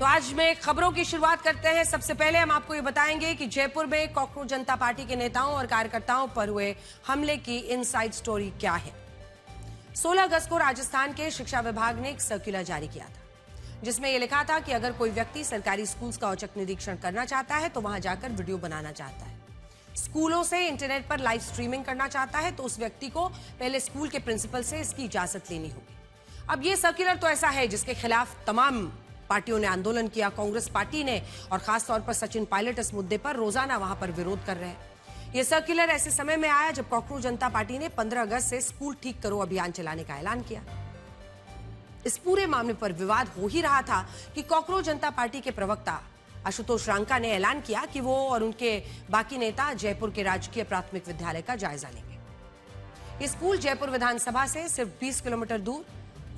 तो आज में खबरों की शुरुआत करते हैं। सबसे पहले हम आपको ये बताएंगे कि जयपुर में कॉकरोच जनता पार्टी के नेताओं और कार्यकर्ताओं पर हुए हमले की इनसाइड स्टोरी क्या है। 16 अगस्त को राजस्थान के शिक्षा विभाग ने एक सर्कुलर जारी किया था, जिसमें यह लिखा था कि अगर कोई व्यक्ति सरकारी स्कूल्स का औचक निरीक्षण करना चाहता है तो वहां जाकर वीडियो बनाना चाहता है, स्कूलों से इंटरनेट पर लाइव स्ट्रीमिंग करना चाहता है तो उस व्यक्ति को पहले स्कूल के प्रिंसिपल से इसकी इजाजत लेनी होगी। अब ये सर्कुलर तो ऐसा है जिसके खिलाफ तमाम पार्टियों ने आंदोलन किया। कांग्रेस पार्टी ने और खासतौर पर सचिन पायलट इस मुद्दे पर रोजाना वहां पर विरोध कर रहे हैं। यह सर्कुलर ऐसे समय में आया जब कॉकरोच जनता पार्टी ने 15 अगस्त से स्कूल ठीक करो अभियान चलाने का ऐलान किया। इस पूरे मामले पर विवाद हो ही रहा था कि कॉकरोच जनता पार्टी के प्रवक्ता आशुतोष रांका ने ऐलान किया कि वो और उनके बाकी नेता जयपुर के राजकीय प्राथमिक विद्यालय का जायजा लेंगे। ये स्कूल जयपुर विधानसभा से सिर्फ 20 किलोमीटर दूर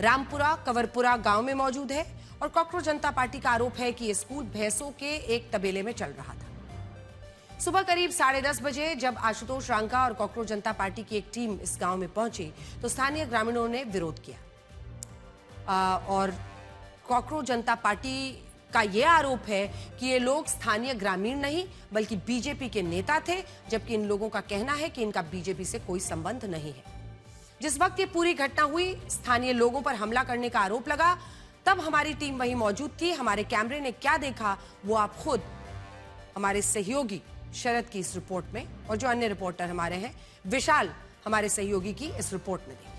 रामपुरा कवरपुरा गांव में मौजूद है और कॉकरोच जनता पार्टी का आरोप है कि यह स्कूल भैंसों के एक तबेले में चल रहा था। सुबह करीब 10:30 बजे जब आशुतोष रांका और कॉकरोच जनता पार्टी की एक टीम इस गांव में पहुंची तो स्थानीय ग्रामीणों ने विरोध किया और कॉकरोच जनता पार्टी का यह आरोप है कि ये लोग स्थानीय ग्रामीण नहीं बल्कि बीजेपी के नेता थे, जबकि इन लोगों का कहना है कि इनका बीजेपी से कोई संबंध नहीं है। जिस वक्त ये पूरी घटना हुई, स्थानीय लोगों पर हमला करने का आरोप लगा, तब हमारी टीम वहीं मौजूद थी। हमारे कैमरे ने क्या देखा वो आप खुद हमारे सहयोगी शरद की इस रिपोर्ट में और जो अन्य रिपोर्टर हमारे हैं विशाल हमारे सहयोगी की इस रिपोर्ट में देखिए।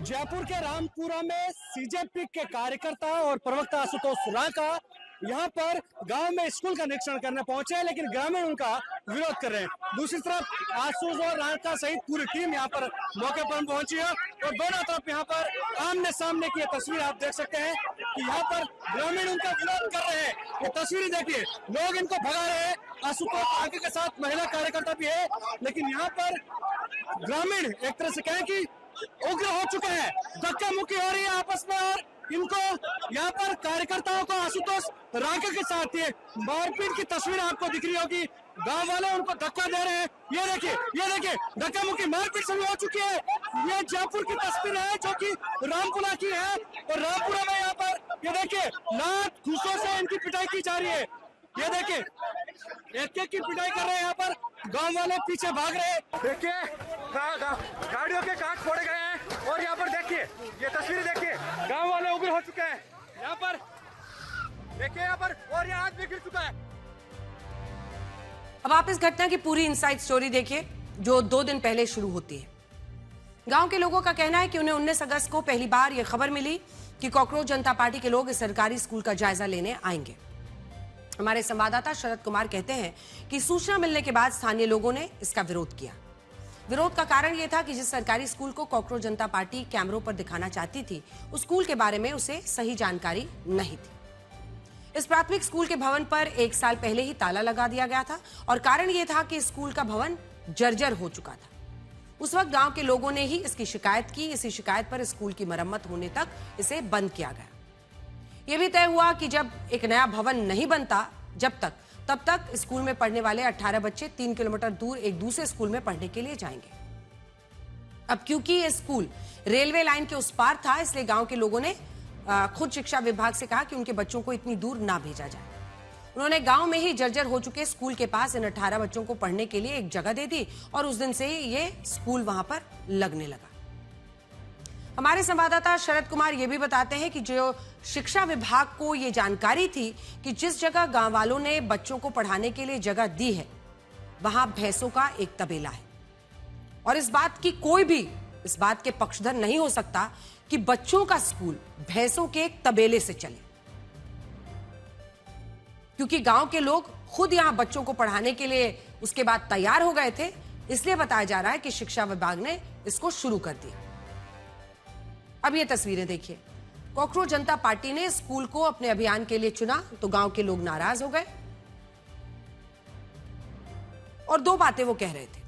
जयपुर के रामपुरा में सीजेपी के कार्यकर्ता और प्रवक्ता आशुतोष रांका यहाँ पर गांव में स्कूल का निरीक्षण करने पहुंचे हैं, लेकिन ग्रामीण उनका विरोध कर रहे हैं। दूसरी तरफ आशुतोष और रांका सहित पूरी टीम यहाँ पर मौके पर पहुंची है और दोनों तरफ यहाँ पर आमने सामने की तस्वीर आप देख सकते हैं कि यहाँ पर ग्रामीण उनका विरोध कर रहे हैं। ये तस्वीरें देखिए, लोग इनको भगा रहे हैं। आशुतोष रांका के साथ महिला कार्यकर्ता भी है, लेकिन यहाँ पर ग्रामीण एक तरह से कहें कि उग्र हो चुके हैं, धक्का मुक्की हो रही है आपस में और इनको यहाँ पर कार्यकर्ताओं को आशुतोष रांका के साथ ये मारपीट की तस्वीर आपको दिख रही होगी। गांव वाले उनको धक्का दे रहे हैं। ये देखिए धक्का मुक्की मारपीट शुरू हो चुकी है। ये जयपुर की तस्वीर है जो कि रामपुरा की है और रामपुरा में यहाँ पर ये देखिए लात घूसों से इनकी पिटाई की जा रही है। ये देखिए एक की पिटाई कर रहे हैं, यहाँ पर गांव वाले पीछे भाग रहे हैं। देखिए गाड़ियों के कांच फोड़े गए हैं और यहाँ पर देखिए ये तस्वीरें देखिए, गांव वाले उग्र हो चुके हैं। यहाँ पर देखिए, यहाँ पर और ये आदमी गिर चुका है। अब आप इस घटना की पूरी इनसाइड स्टोरी देखिए जो 2 दिन पहले शुरू होती है। गांव के लोगों का कहना है कि उन्हें 19 अगस्त को पहली बार यह खबर मिली कि कॉकरोच जनता पार्टी के लोग इस सरकारी स्कूल का जायजा लेने आएंगे। हमारे संवाददाता शरद कुमार कहते हैं कि सूचना मिलने के बाद स्थानीय लोगों ने इसका विरोध किया। विरोध का कारण यह था कि जिस सरकारी स्कूल को कॉकरोच जनता पार्टी कैमरों पर दिखाना चाहती थी, उस स्कूल के बारे में उसे सही जानकारी नहीं थी। इस प्राथमिक स्कूल के भवन पर 1 साल पहले ही ताला लगा दिया गया था और कारण यह था कि स्कूल का भवन जर्जर हो चुका था। उस वक्त गांव के लोगों ने ही इसकी शिकायत की। इसी शिकायत पर स्कूल की मरम्मत होने तक इसे बंद किया गया। यह भी तय हुआ कि जब एक नया भवन नहीं बनता तब तक स्कूल में पढ़ने वाले 18 बच्चे 3 किलोमीटर दूर एक दूसरे स्कूल में पढ़ने के लिए जाएंगे। अब क्योंकि यह स्कूल रेलवे लाइन के उस पार था, इसलिए गांव के लोगों ने खुद शिक्षा विभाग से कहा कि उनके बच्चों को इतनी दूर ना भेजा जाए। उन्होंने गांव में ही जर्जर हो चुके स्कूल के पास इन 18 बच्चों को पढ़ने के लिए एक जगह दे दी और उस दिन से ये स्कूल वहां पर लगने लगा। हमारे संवाददाता शरद कुमार ये भी बताते हैं कि जो शिक्षा विभाग को ये जानकारी थी कि जिस जगह गांव वालों ने बच्चों को पढ़ाने के लिए जगह दी है वहां भैंसों का एक तबेला है और इस बात के पक्षधर नहीं हो सकता कि बच्चों का स्कूल भैंसों के एक तबेले से चले, क्योंकि गांव के लोग खुद यहां बच्चों को पढ़ाने के लिए उसके बाद तैयार हो गए थे। इसलिए बताया जा रहा है कि शिक्षा विभाग ने इसको शुरू कर दिया। अब ये तस्वीरें देखिए, कॉकरोच जनता पार्टी ने स्कूल को अपने अभियान के लिए चुना तो गांव के लोग नाराज हो गए और 2 बातें वो कह रहे थे।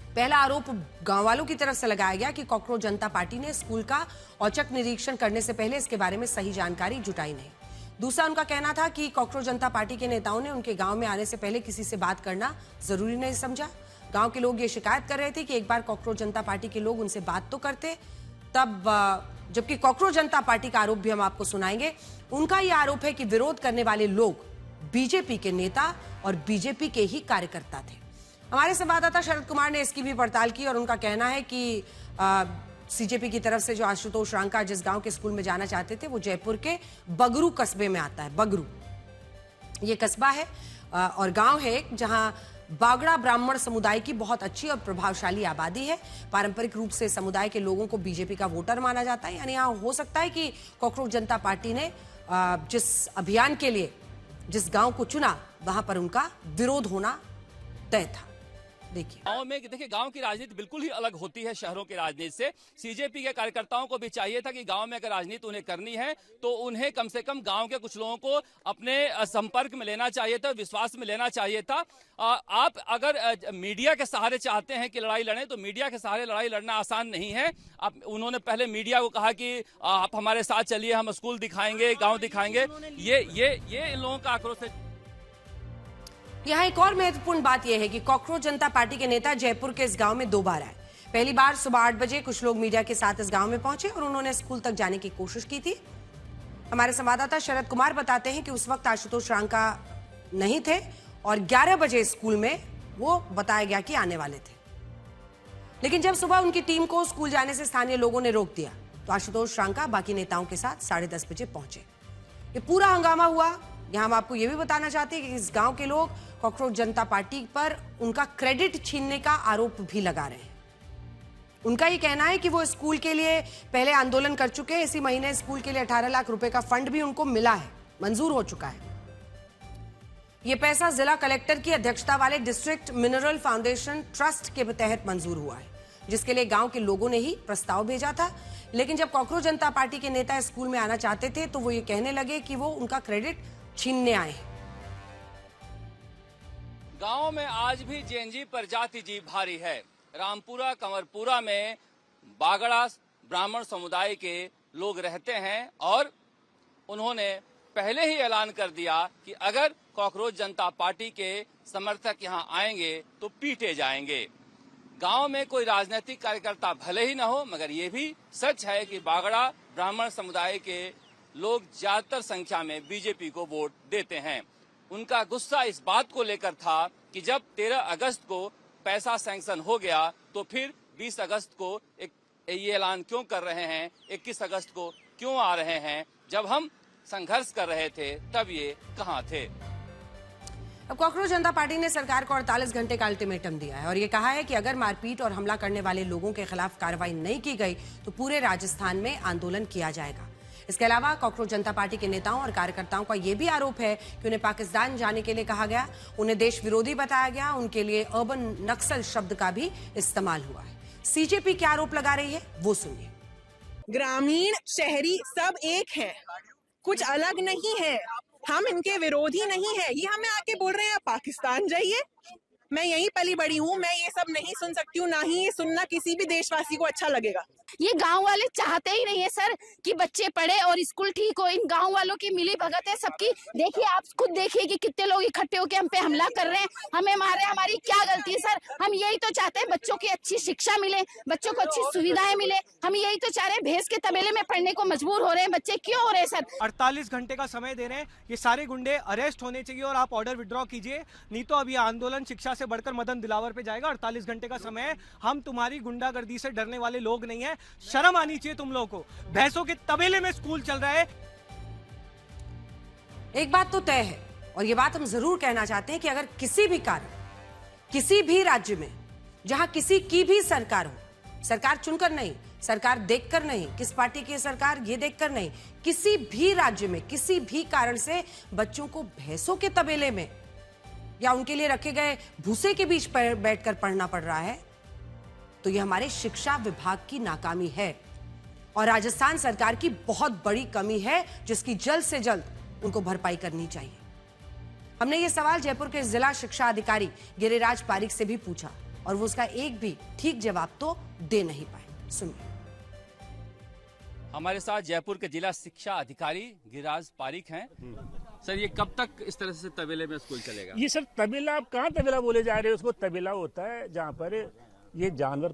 पहला आरोप गांव वालों की तरफ से लगाया गया कि कॉकरोच जनता पार्टी ने स्कूल का औचक निरीक्षण करने से पहले इसके बारे में सही जानकारी जुटाई नहीं। दूसरा उनका कहना था कि कॉकरोच जनता पार्टी के नेताओं ने उनके गांव में आने से पहले किसी से बात करना जरूरी नहीं समझा। गांव के लोग ये शिकायत कर रहे थे कि एक बार कॉकरोच जनता पार्टी के लोग उनसे बात तो करते, तब जबकि कॉकरोच जनता पार्टी का आरोप भी हम आपको सुनाएंगे। उनका यह आरोप है कि विरोध करने वाले लोग बीजेपी के नेता और बीजेपी के ही कार्यकर्ता थे। हमारे संवाददाता शरद कुमार ने इसकी भी पड़ताल की और उनका कहना है कि सीजेपी की तरफ से जो आशुतोष रांका जिस गांव के स्कूल में जाना चाहते थे वो जयपुर के बगरू कस्बे में आता है। बगरू ये कस्बा है और गांव है जहां बागड़ा ब्राह्मण समुदाय की बहुत अच्छी और प्रभावशाली आबादी है। पारंपरिक रूप से समुदाय के लोगों को बीजेपी का वोटर माना जाता है। यानी यहां हो सकता है कि कॉकरोच जनता पार्टी ने जिस अभियान के लिए जिस गांव को चुना वहां पर उनका विरोध होना तय था। देखिए गांव में देखिए गांव की राजनीति बिल्कुल ही अलग होती है शहरों की राजनीति से। सीजेपी के कार्यकर्ताओं को भी चाहिए था कि गांव में अगर राजनीति उन्हें करनी है तो उन्हें कम से कम गांव के कुछ लोगों को अपने संपर्क में लेना चाहिए था, विश्वास में लेना चाहिए था। आप अगर मीडिया के सहारे चाहते हैं कि लड़ाई लड़ें तो मीडिया के सहारे लड़ाई लड़ना आसान नहीं है। उन्होंने पहले मीडिया को कहा कि आप हमारे साथ चलिए, हम स्कूल दिखाएंगे, गाँव दिखाएंगे। ये इन लोगों का आक्रोश है। यहाँ एक और महत्वपूर्ण बात यह है कि कॉकरोच जनता पार्टी के नेता जयपुर के इस गांव में 2 बार आए। पहली बार सुबह 8 बजे कुछ लोग मीडिया के साथ इस गांव में पहुंचे और उन्होंने स्कूल तक जाने की कोशिश की थी। हमारे संवाददाता शरद कुमार बताते हैं कि उस वक्त आशुतोष रांका नहीं थे और 11 बजे स्कूल में वो बताया गया कि आने वाले थे। लेकिन जब सुबह उनकी टीम को स्कूल जाने से स्थानीय लोगों ने रोक दिया तो आशुतोष रांका बाकी नेताओं के साथ 10:30 बजे पहुंचे। ये पूरा हंगामा हुआ। यहां हम आपको यह भी बताना चाहते हैं कि इस गांव के लोग कॉकरोच जनता पार्टी पर उनका क्रेडिट छीनने का आरोप भी लगा रहे हैं। उनका ये कहना है कि वो स्कूल के लिए पहले आंदोलन कर चुके हैं। इसी महीने स्कूल के लिए 18 लाख रुपए का फंड भी उनको मिला है, मंजूर हो चुका है। ये पैसा जिला कलेक्टर की अध्यक्षता वाले डिस्ट्रिक्ट मिनरल फाउंडेशन ट्रस्ट के तहत मंजूर हुआ है, जिसके लिए गांव के लोगों ने ही प्रस्ताव भेजा था। लेकिन जब कॉकरोच जनता पार्टी के नेता स्कूल में आना चाहते थे तो वो ये कहने लगे कि वो उनका क्रेडिट छीनने आए हैं। गांव में आज भी जेएनजी पर जाति जीव भारी है। रामपुरा कंवरपुरा में बागड़ा ब्राह्मण समुदाय के लोग रहते हैं और उन्होंने पहले ही ऐलान कर दिया कि अगर कॉकरोच जनता पार्टी के समर्थक यहां आएंगे तो पीटे जाएंगे। गांव में कोई राजनीतिक कार्यकर्ता भले ही न हो, मगर ये भी सच है कि बागड़ा ब्राह्मण समुदाय के लोग ज्यादातर संख्या में बीजेपी को वोट देते हैं। उनका गुस्सा इस बात को लेकर था कि जब 13 अगस्त को पैसा सैंक्शन हो गया तो फिर 20 अगस्त को ये ऐलान क्यों कर रहे हैं, 21 अगस्त को क्यों आ रहे हैं। जब हम संघर्ष कर रहे थे तब ये कहां थे। अब कॉकरोच जनता पार्टी ने सरकार को 48 घंटे का अल्टीमेटम दिया है और ये कहा है कि अगर मारपीट और हमला करने वाले लोगों के खिलाफ कार्रवाई नहीं की गई तो पूरे राजस्थान में आंदोलन किया जाएगा। इसके अलावा कॉकरोच जनता पार्टी के नेताओं और कार्यकर्ताओं का यह भी आरोप है कि उन्हें पाकिस्तान जाने के लिए कहा गया, उन्हें देश विरोधी बताया गया, उनके लिए अर्बन नक्सल शब्द का भी इस्तेमाल हुआ है। सीजेपी क्या आरोप लगा रही है वो सुनिए। ग्रामीण शहरी सब एक हैं, कुछ अलग नहीं है। हम इनके विरोधी नहीं है। ये हमें आके बोल रहे हैं पाकिस्तान जाइए। मैं यहीं पली बड़ी हूँ, मैं ये सब नहीं सुन सकती हूँ, ना ही ये सुनना किसी भी देशवासी को अच्छा लगेगा। ये गांव वाले चाहते ही नहीं है सर कि बच्चे पढ़े और स्कूल ठीक हो। इन गांव वालों की मिली भगत है सबकी। देखिए, आप खुद देखिए कि कितने लोग इकट्ठे होकर हम पे हमला कर रहे हैं, हमें मार रहे हैं। हमारी क्या गलती है सर? हम यही तो चाहते हैं बच्चों की अच्छी शिक्षा मिले, बच्चों को अच्छी सुविधाएं मिले। हम यही तो चाह रहे हैं। भैंस के तबेले में पढ़ने को मजबूर हो रहे हैं बच्चे, क्यों हो रहे हैं सर? 48 घंटे का समय दे रहे हैं। ये सारे गुंडे अरेस्ट होने चाहिए और आप ऑर्डर विड्रॉ कीजिए, नहीं तो अब ये आंदोलन शिक्षा से बढ़कर मदन दिलावर पे जाएगा। 48 घंटे का समय है। हम तुम्हारी गुंडागर्दी से डरने वाले लोग नहीं है। शर्म आनी चाहिए तुम लोगों को। भैंसों के तबेले में स्कूल चल रहा है। एक बात तो तय है और ये बात हम जरूर कहना चाहते हैं कि अगर किसी भी कारण, किसी भी राज्य में जहां किसी की भी सरकार हो, सरकार चुनकर नहीं, सरकार देखकर नहीं, किस पार्टी की सरकार ये देखकर नहीं, किसी भी राज्य में किसी भी कारण से बच्चों को भैंसों के तबेले में या उनके लिए रखे गए भूसे के बीच बैठकर पढ़ना पड़ रहा है तो यह हमारे शिक्षा विभाग की नाकामी है और राजस्थान सरकार की बहुत बड़ी कमी है, जिसकी जल्द से जल्द उनको भरपाई करनी चाहिए। हमने ये सवाल जयपुर के जिला शिक्षा अधिकारी गिरिराज पारिक से भी पूछा और वो उसका एक भी ठीक जवाब तो दे नहीं पाए। सुनिए। हमारे साथ जयपुर के जिला शिक्षा अधिकारी गिरिराज पारिक हैं। सर, ये कब तक इस तरह से तबेले में स्कूल चलेगा? ये सर तबेला, आप कहाँ तबेला बोले जा रहे हैं? उसको तबेला होता है जहाँ पर ये जानवर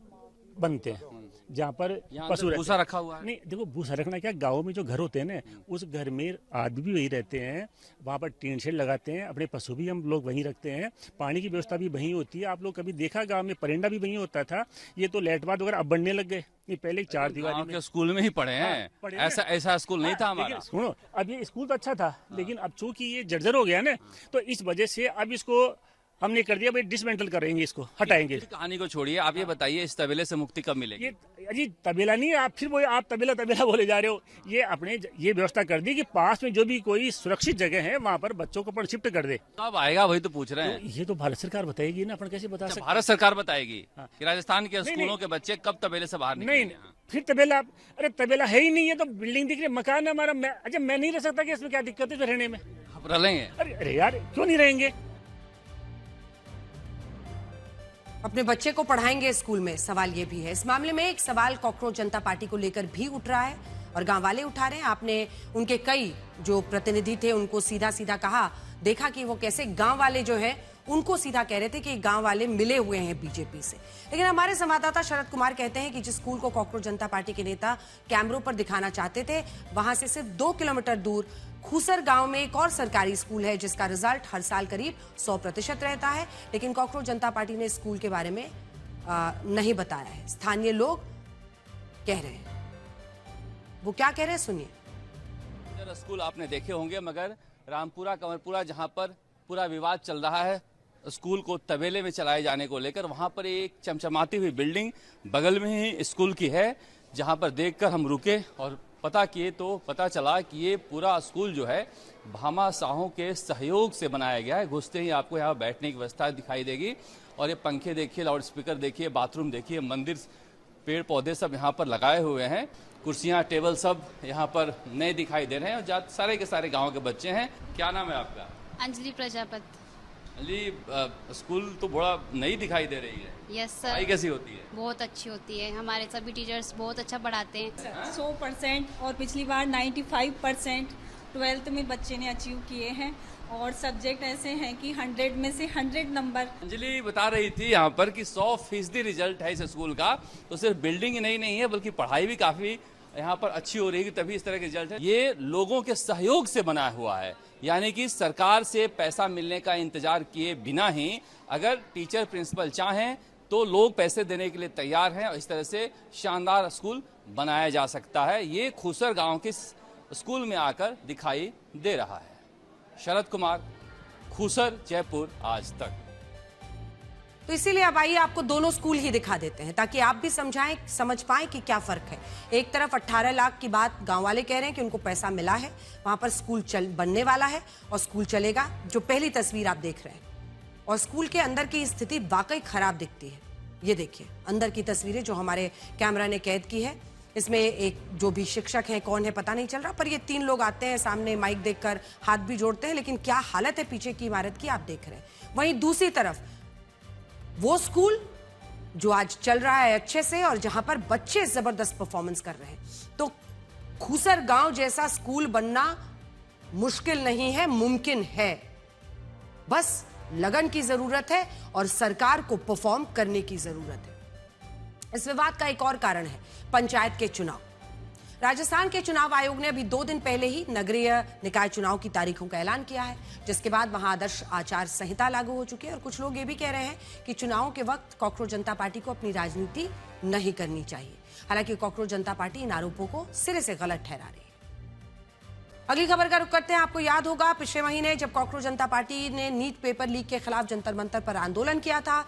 बनते हैं। जहाँ पर यहाँ पशु अंदर रहते भूसा हैं। रखा हुआ है। नहीं देखो, भूसा रखना क्या, गाँव में जो घर होते हैं ना, उस घर में आदमी भी वही रहते हैं, वहाँ पर टीन शेड लगाते हैं, अपने पशु भी हम लोग वहीं रखते हैं, पानी की व्यवस्था भी वहीं होती है। आप लोग कभी देखा गाँव में परिंदा भी वहीं होता था, ये तो लैटबाद वगैरह अब बनने लग गए, ये पहले 4 दीवारी गाँव में। के स्कूल में ही पढ़े हैं, पढ़े हैं। ऐसा स्कूल नहीं था लेकिन हमारा। सुनो, अब ये स्कूल तो अच्छा था, लेकिन अब चूंकि ये जर्जर हो गया ना, तो इस वजह से अब इसको हमने कर दिया भाई, डिसमेंटल करेंगे, इसको हटाएंगे। फिर कहानी को छोड़िए, आप ये बताइए इस तबेले से मुक्ति कब मिलेगी? ये अजी तबेला नहीं है, आप फिर वो आप तबेला तबेला बोले जा रहे हो। ये अपने ये व्यवस्था कर दी कि पास में जो भी कोई सुरक्षित जगह है वहाँ पर बच्चों को अपन शिफ्ट कर दे। कब आएगा वही तो पूछ रहे हैं। ये तो भारत सरकार बताएगी ना, अपन कैसे बता सकते। भारत सरकार बताएगी हाँ। कि राजस्थान के नहीं, स्कूलों के बच्चे कब तबेले से बाहर नहीं निकलेंगे। फिर तबेला, अरे तबेला है ही नहीं है तो बिल्डिंग दिख रही है, मकान है हमारा। अच्छा मैं नहीं रह सकता कि इसमें क्या दिक्कत है रहने में? आप रह लेंगे? अरे यार क्यों नहीं रहेंगे? अपने बच्चे को पढ़ाएंगे स्कूल में, सवाल ये भी है। इस मामले में एक सवाल कॉकरोच जनता पार्टी को लेकर भी उठ रहा है और गांव वाले उठा रहे हैं। आपने उनके कई जो प्रतिनिधि थे उनको सीधा सीधा कहा, देखा कि वो कैसे गांव वाले जो है उनको सीधा कह रहे थे कि गांव वाले मिले हुए हैं बीजेपी से। लेकिन हमारे संवाददाता शरद कुमार कहते हैं कि जिस स्कूल को कॉकरोच जनता पार्टी के नेता कैमरों पर दिखाना चाहते थे, वहां से सिर्फ 2 किलोमीटर दूर खूसर गांव में एक और सरकारी स्कूल है जिसका रिजल्ट हर साल करीब 100% रहता है, लेकिन कॉकरोच जनता पार्टी ने स्कूल के बारे में नहीं बताया है। स्थानीय लोग कह रहे हैं, वो क्या कह रहे हैं सुनिए। स्कूल आपने देखे होंगे, मगर रामपुरा कमरपुरा जहां पर पूरा विवाद चल रहा है स्कूल को तबेले में चलाए जाने को लेकर, वहां पर एक चमचमाती हुई बिल्डिंग बगल में ही स्कूल की है, जहां पर देखकर हम रुके और पता किए तो पता चला कि ये पूरा स्कूल जो है भामाशाहों के सहयोग से बनाया गया है। घुसते ही आपको यहाँ बैठने की व्यवस्था दिखाई देगी और ये पंखे देखिए, लाउड स्पीकर देखिए, बाथरूम देखिए, मंदिर, पेड़ पौधे सब यहाँ पर लगाए हुए हैं, कुर्सियाँ टेबल सब यहाँ पर नए दिखाई दे रहे हैं और सारे के सारे गाँव के बच्चे हैं। क्या नाम है आपका? अंजलि प्रजापति। अली, स्कूल तो बड़ा नई दिखाई दे रही है। Yes sir. पढ़ाई कैसी होती है? बहुत अच्छी होती है, हमारे सभी टीचर्स बहुत अच्छा पढ़ाते हैं। 100% और पिछली बार 95% 12th में बच्चे ने अचीव किए हैं और सब्जेक्ट ऐसे हैं कि 100 में से 100 नंबर। अंजलि बता रही थी यहाँ पर कि 100% रिजल्ट है इस स्कूल का, तो सिर्फ बिल्डिंग ही नहीं है बल्कि पढ़ाई भी काफी यहाँ पर अच्छी हो रही है, तभी इस तरह के रिजल्ट है। ये लोगों के सहयोग से बना हुआ है, यानी कि सरकार से पैसा मिलने का इंतजार किए बिना ही अगर टीचर प्रिंसिपल चाहें तो लोग पैसे देने के लिए तैयार हैं और इस तरह से शानदार स्कूल बनाया जा सकता है। ये खूसर गांव के स्कूल में आकर दिखाई दे रहा है। शरद कुमार, खूसर, जयपुर, आज तक। तो इसीलिए अब आइए आपको दोनों स्कूल ही दिखा देते हैं ताकि आप भी समझ पाएं कि क्या फर्क है। एक तरफ 18 लाख की बात गांव वाले कह रहे हैं कि उनको पैसा मिला है, वहां पर स्कूल बनने वाला है और स्कूल चलेगा, जो पहली तस्वीर आप देख रहे हैं। और स्कूल के अंदर की स्थिति वाकई खराब दिखती है। ये देखिए अंदर की तस्वीरें जो हमारे कैमरा ने कैद की है। इसमें एक जो भी शिक्षक है, कौन है पता नहीं चल रहा, पर ये 3 लोग आते हैं, सामने माइक देखकर हाथ भी जोड़ते हैं, लेकिन क्या हालत है पीछे की इमारत की आप देख रहे हैं। वहीं दूसरी तरफ वो स्कूल जो आज चल रहा है अच्छे से और जहां पर बच्चे जबरदस्त परफॉर्मेंस कर रहे हैं। तो खूसर गांव जैसा स्कूल बनना मुश्किल नहीं है, मुमकिन है। बस लगन की जरूरत है और सरकार को परफॉर्म करने की जरूरत है। इस विवाद का एक और कारण है पंचायत के चुनाव। राजस्थान के चुनाव आयोग ने अभी 2 दिन पहले ही नगरीय निकाय चुनाव की तारीखों का ऐलान किया है, जिसके बाद वहां आदर्श आचार संहिता लागू हो चुकी है। और कुछ लोग ये भी कह रहे हैं कि चुनावों के वक्त कॉकरोच जनता पार्टी को अपनी राजनीति नहीं करनी चाहिए। हालांकि कॉकरोच जनता पार्टी इन आरोपों को सिरे से गलत ठहरा रही है। अगली खबर का रुख करते हैं। आपको याद होगा पिछले महीने जब कॉकरोच जनता पार्टी ने नीट पेपर लीक के खिलाफ जंतर मंतर पर आंदोलन किया था,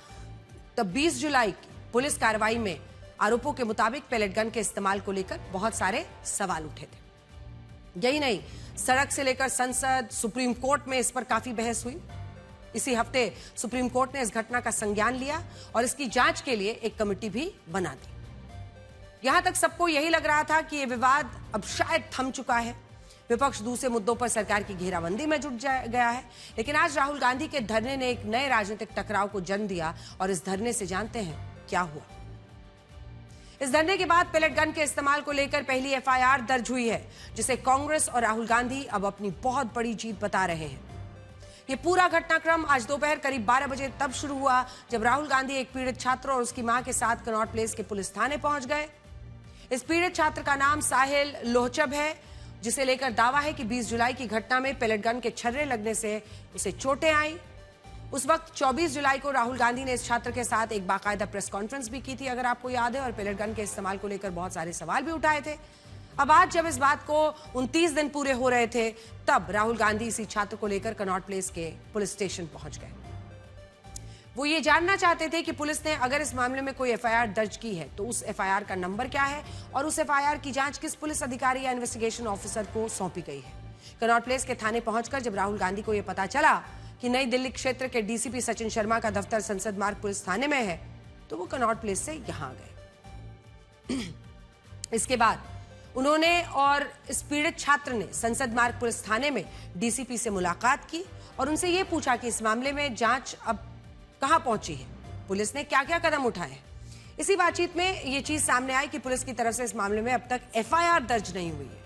तब 20 जुलाई की पुलिस कार्रवाई में आरोपों के मुताबिक पेलेट गन के इस्तेमाल को लेकर बहुत सारे सवाल उठे थे। यही नहीं, सड़क से लेकर संसद, सुप्रीम कोर्ट में इस पर काफी बहस हुई। इसी हफ्ते सुप्रीम कोर्ट ने इस घटना का संज्ञान लिया और इसकी जांच के लिए एक कमेटी भी बना दी। यहां तक सबको यही लग रहा था कि यह विवाद अब शायद थम चुका है, विपक्ष दूसरे मुद्दों पर सरकार की घेराबंदी में जुट गया है। लेकिन आज राहुल गांधी के धरने ने एक नए राजनीतिक टकराव को जन्म दिया और इस धरने से जानते हैं क्या हुआ। इस धरने के बाद पेलेट गन के इस्तेमाल को लेकर पहली एफआईआर दर्ज हुई है, जिसे कांग्रेस और राहुल गांधी अब अपनी बहुत बड़ी जीत बता रहे हैं। ये पूरा घटनाक्रम आज दोपहर करीब 12 बजे तब शुरू हुआ जब राहुल गांधी एक पीड़ित छात्र और उसकी मां के साथ कनॉट प्लेस के पुलिस थाने पहुंच गए। इस पीड़ित छात्र का नाम साहिल लोहचब है, जिसे लेकर दावा है कि 20 जुलाई की घटना में पेलेट गन के छर्रे लगने से उसे चोटें आई। उस वक्त 24 जुलाई को राहुल गांधी ने इस छात्र के साथ एक बाकायदा प्रेस कॉन्फ्रेंस भी की थी, अगर आपको याद है, और पेलेट गन के इस्तेमाल को लेकर बहुत सारे सवाल भी उठाए थे। अब आज जब इस बात को 29 दिन पूरे हो रहे थे, तब राहुल गांधी इसी छात्र को लेकर कनॉट प्लेस के पुलिस स्टेशन पहुंच गए। वो ये जानना चाहते थे कि पुलिस ने अगर इस मामले में कोई एफआईआर दर्ज की है तो उस एफआईआर का नंबर क्या है और उस एफआईआर की जांच किस पुलिस अधिकारी या इन्वेस्टिगेशन ऑफिसर को सौंपी गई है। कनॉट प्लेस के थाने पहुंचकर जब राहुल गांधी को यह पता चला कि नई दिल्ली क्षेत्र के डीसीपी सचिन शर्मा का दफ्तर संसद मार्ग पुलिस थाने में है, तो वो कनॉट प्लेस से यहां गए। इसके बाद उन्होंने और इस पीड़ित छात्र ने संसद मार्ग पुलिस थाने में डीसीपी से मुलाकात की और उनसे यह पूछा कि इस मामले में जांच अब कहां पहुंची है, पुलिस ने क्या क्या कदम उठाए। इसी बातचीत में यह चीज सामने आई कि पुलिस की तरफ से इस मामले में अब तक एफआईआर दर्ज नहीं हुई है।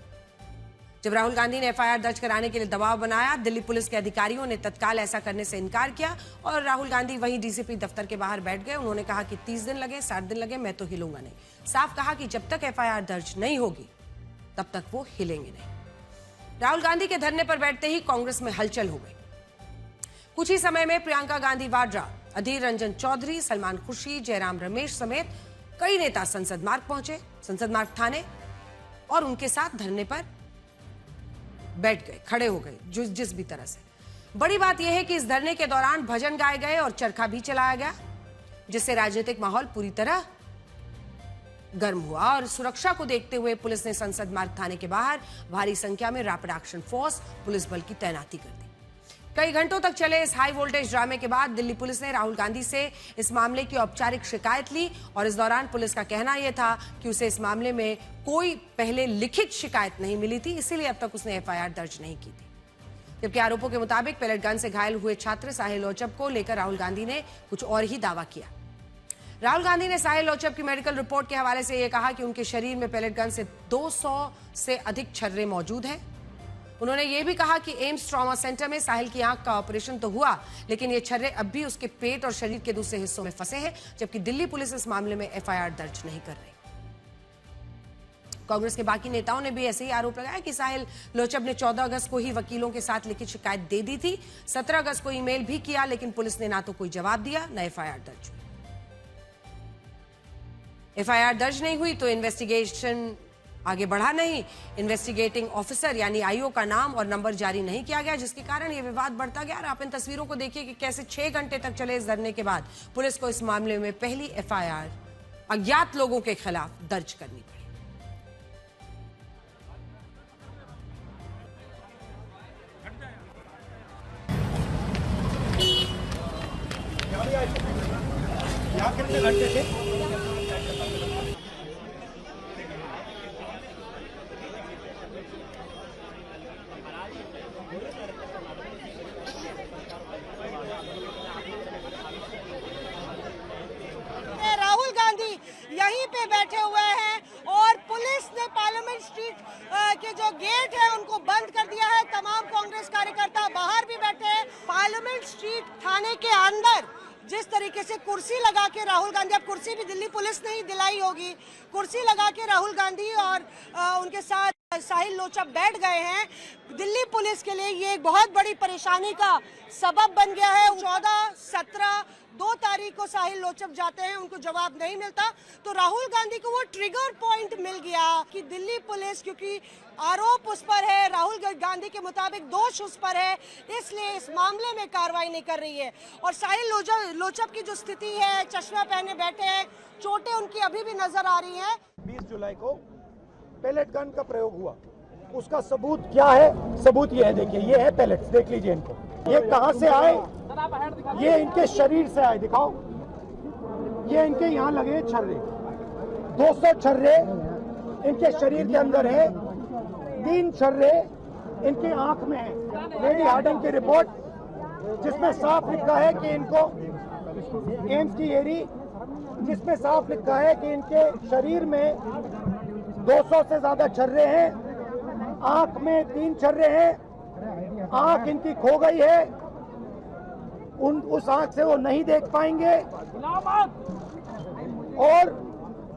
जब राहुल गांधी ने एफआईआर दर्ज कराने के लिए दबाव बनाया, दिल्ली पुलिस के अधिकारियों ने तत्काल ऐसा करने से इनकार किया और राहुल गांधी वहीं डीसीपी दफ्तर के बाहर बैठ गए। उन्होंने कहा कि 30 दिन लगे, 60 दिन लगे, मैं तो हिलूंगा नहीं। साफ कहा कि जब तक एफआईआर दर्ज नहीं होगी तब तक वो हिलेंगे नहीं। राहुल गांधी के धरने पर बैठते ही कांग्रेस में हलचल हो गई। कुछ ही समय में प्रियंका गांधी वाड्रा, अधीर रंजन चौधरी, सलमान खुर्शीद, जयराम रमेश समेत कई नेता संसद मार्ग पहुंचे, संसद मार्ग थाने, और उनके साथ धरने पर बैठ गए, खड़े हो गए, जिस भी तरह से। बड़ी बात यह है कि इस धरने के दौरान भजन गाए गए और चरखा भी चलाया गया, जिससे राजनीतिक माहौल पूरी तरह गर्म हुआ और सुरक्षा को देखते हुए पुलिस ने संसद मार्ग थाने के बाहर भारी संख्या में रैपिड एक्शन फोर्स पुलिस बल की तैनाती कर दी। कई घंटों तक चले इस हाई वोल्टेज ड्रामे के बाद दिल्ली पुलिस ने राहुल गांधी से इस मामले की औपचारिक शिकायत ली और इस दौरान पुलिस का कहना यह था कि उसे इस मामले में कोई पहले लिखित शिकायत नहीं मिली थी, इसीलिए अब तक उसने एफआईआर दर्ज नहीं की थी। जबकि आरोपों के मुताबिक पेलेट गन से घायल हुए छात्र साहिल लोहचब को लेकर राहुल गांधी ने कुछ और ही दावा किया। राहुल गांधी ने साहिल लोहचब की मेडिकल रिपोर्ट के हवाले से यह कहा कि उनके शरीर में पेलेट गन से 200 से अधिक छर्रे मौजूद हैं। उन्होंने ये भी कहा कि एम्स ट्रॉमा सेंटर में साहिल की आंख का ऑपरेशन तो हुआ, लेकिन ये छर्रे अब भी उसके पेट और शरीर के दूसरे हिस्सों में फंसे हैं, जबकि दिल्ली पुलिस इस मामले में एफआईआर दर्ज नहीं कर रही। कांग्रेस के बाकी नेताओं ने भी ऐसे ही आरोप लगाया कि साहिल लोहचब ने 14 अगस्त को ही वकीलों के साथ लिखित शिकायत दे दी थी, 17 अगस्त को ईमेल भी किया, लेकिन पुलिस ने ना तो कोई जवाब दिया न एफआईआर दर्ज हुई। एफआईआर दर्ज नहीं हुई तो इन्वेस्टिगेशन आगे बढ़ा नहीं, इन्वेस्टिगेटिंग ऑफिसर यानी आईओ का नाम और नंबर जारी नहीं किया गया, जिसके कारण यह विवाद बढ़ता गया। और आप इन तस्वीरों को देखिए कि कैसे 6 घंटे तक चले इस धरने के बाद पुलिस को इस मामले में पहली एफआईआर अज्ञात लोगों के खिलाफ दर्ज करनी पड़ी। कितने घंटे थे? राहुल गांधी यहीं पे बैठे हुए हैं और पुलिस ने पार्लियामेंट स्ट्रीट के जो गेट है उनको बंद कर दिया है। तमाम कांग्रेस कार्यकर्ता बाहर भी बैठे हैं। पार्लियामेंट स्ट्रीट थाने के अंदर जिस तरीके से कुर्सी लगा के राहुल गांधी, अब कुर्सी भी दिल्ली पुलिस ने ही दिलाई होगी, कुर्सी लगा के राहुल गांधी और उनके साथ साहिल लोहचब बैठ गए हैं। दिल्ली पुलिस के लिए ये एक बहुत बड़ी परेशानी का सबब बन गया है। 14, 17, 2 तारीख को साहिल लोहचब जाते हैं, उनको जवाब नहीं मिलता, तो राहुल गांधी को वो ट्रिगर पॉइंट मिल गया कि दिल्ली पुलिस, क्योंकि आरोप उस पर है, राहुल गांधी के मुताबिक दोष उस पर है, इसलिए इस मामले में कार्रवाई नहीं कर रही है। और साहिल लोहचब की जो स्थिति है, चश्मा पहने बैठे हैं, चोटें उनकी अभी भी नजर आ रही हैं। 20 जुलाई को पेलेट गन का प्रयोग हुआ, उसका सबूत क्या है? सबूत ये है, देखिए ये है पेलेट्स, देख लीजिए इनको। ये कहां से आए? ये इनके शरीर से आए, दिखाओ। ये इनके यहाँ लगे छर्रे, 200 छर्रे इनके शरीर के अंदर है, 3 छर्रे इनकी आंख में है। लेडी हार्डन की रिपोर्ट जिसमें साफ लिखा है कि इनको एम्स की एरी, जिसमें साफ लिखा है कि इनके शरीर में 200 से ज्यादा छर्रे हैं, आंख में 3 छर्रे हैं, आंख इनकी खो गई है, उस आंख से वो नहीं देख पाएंगे, और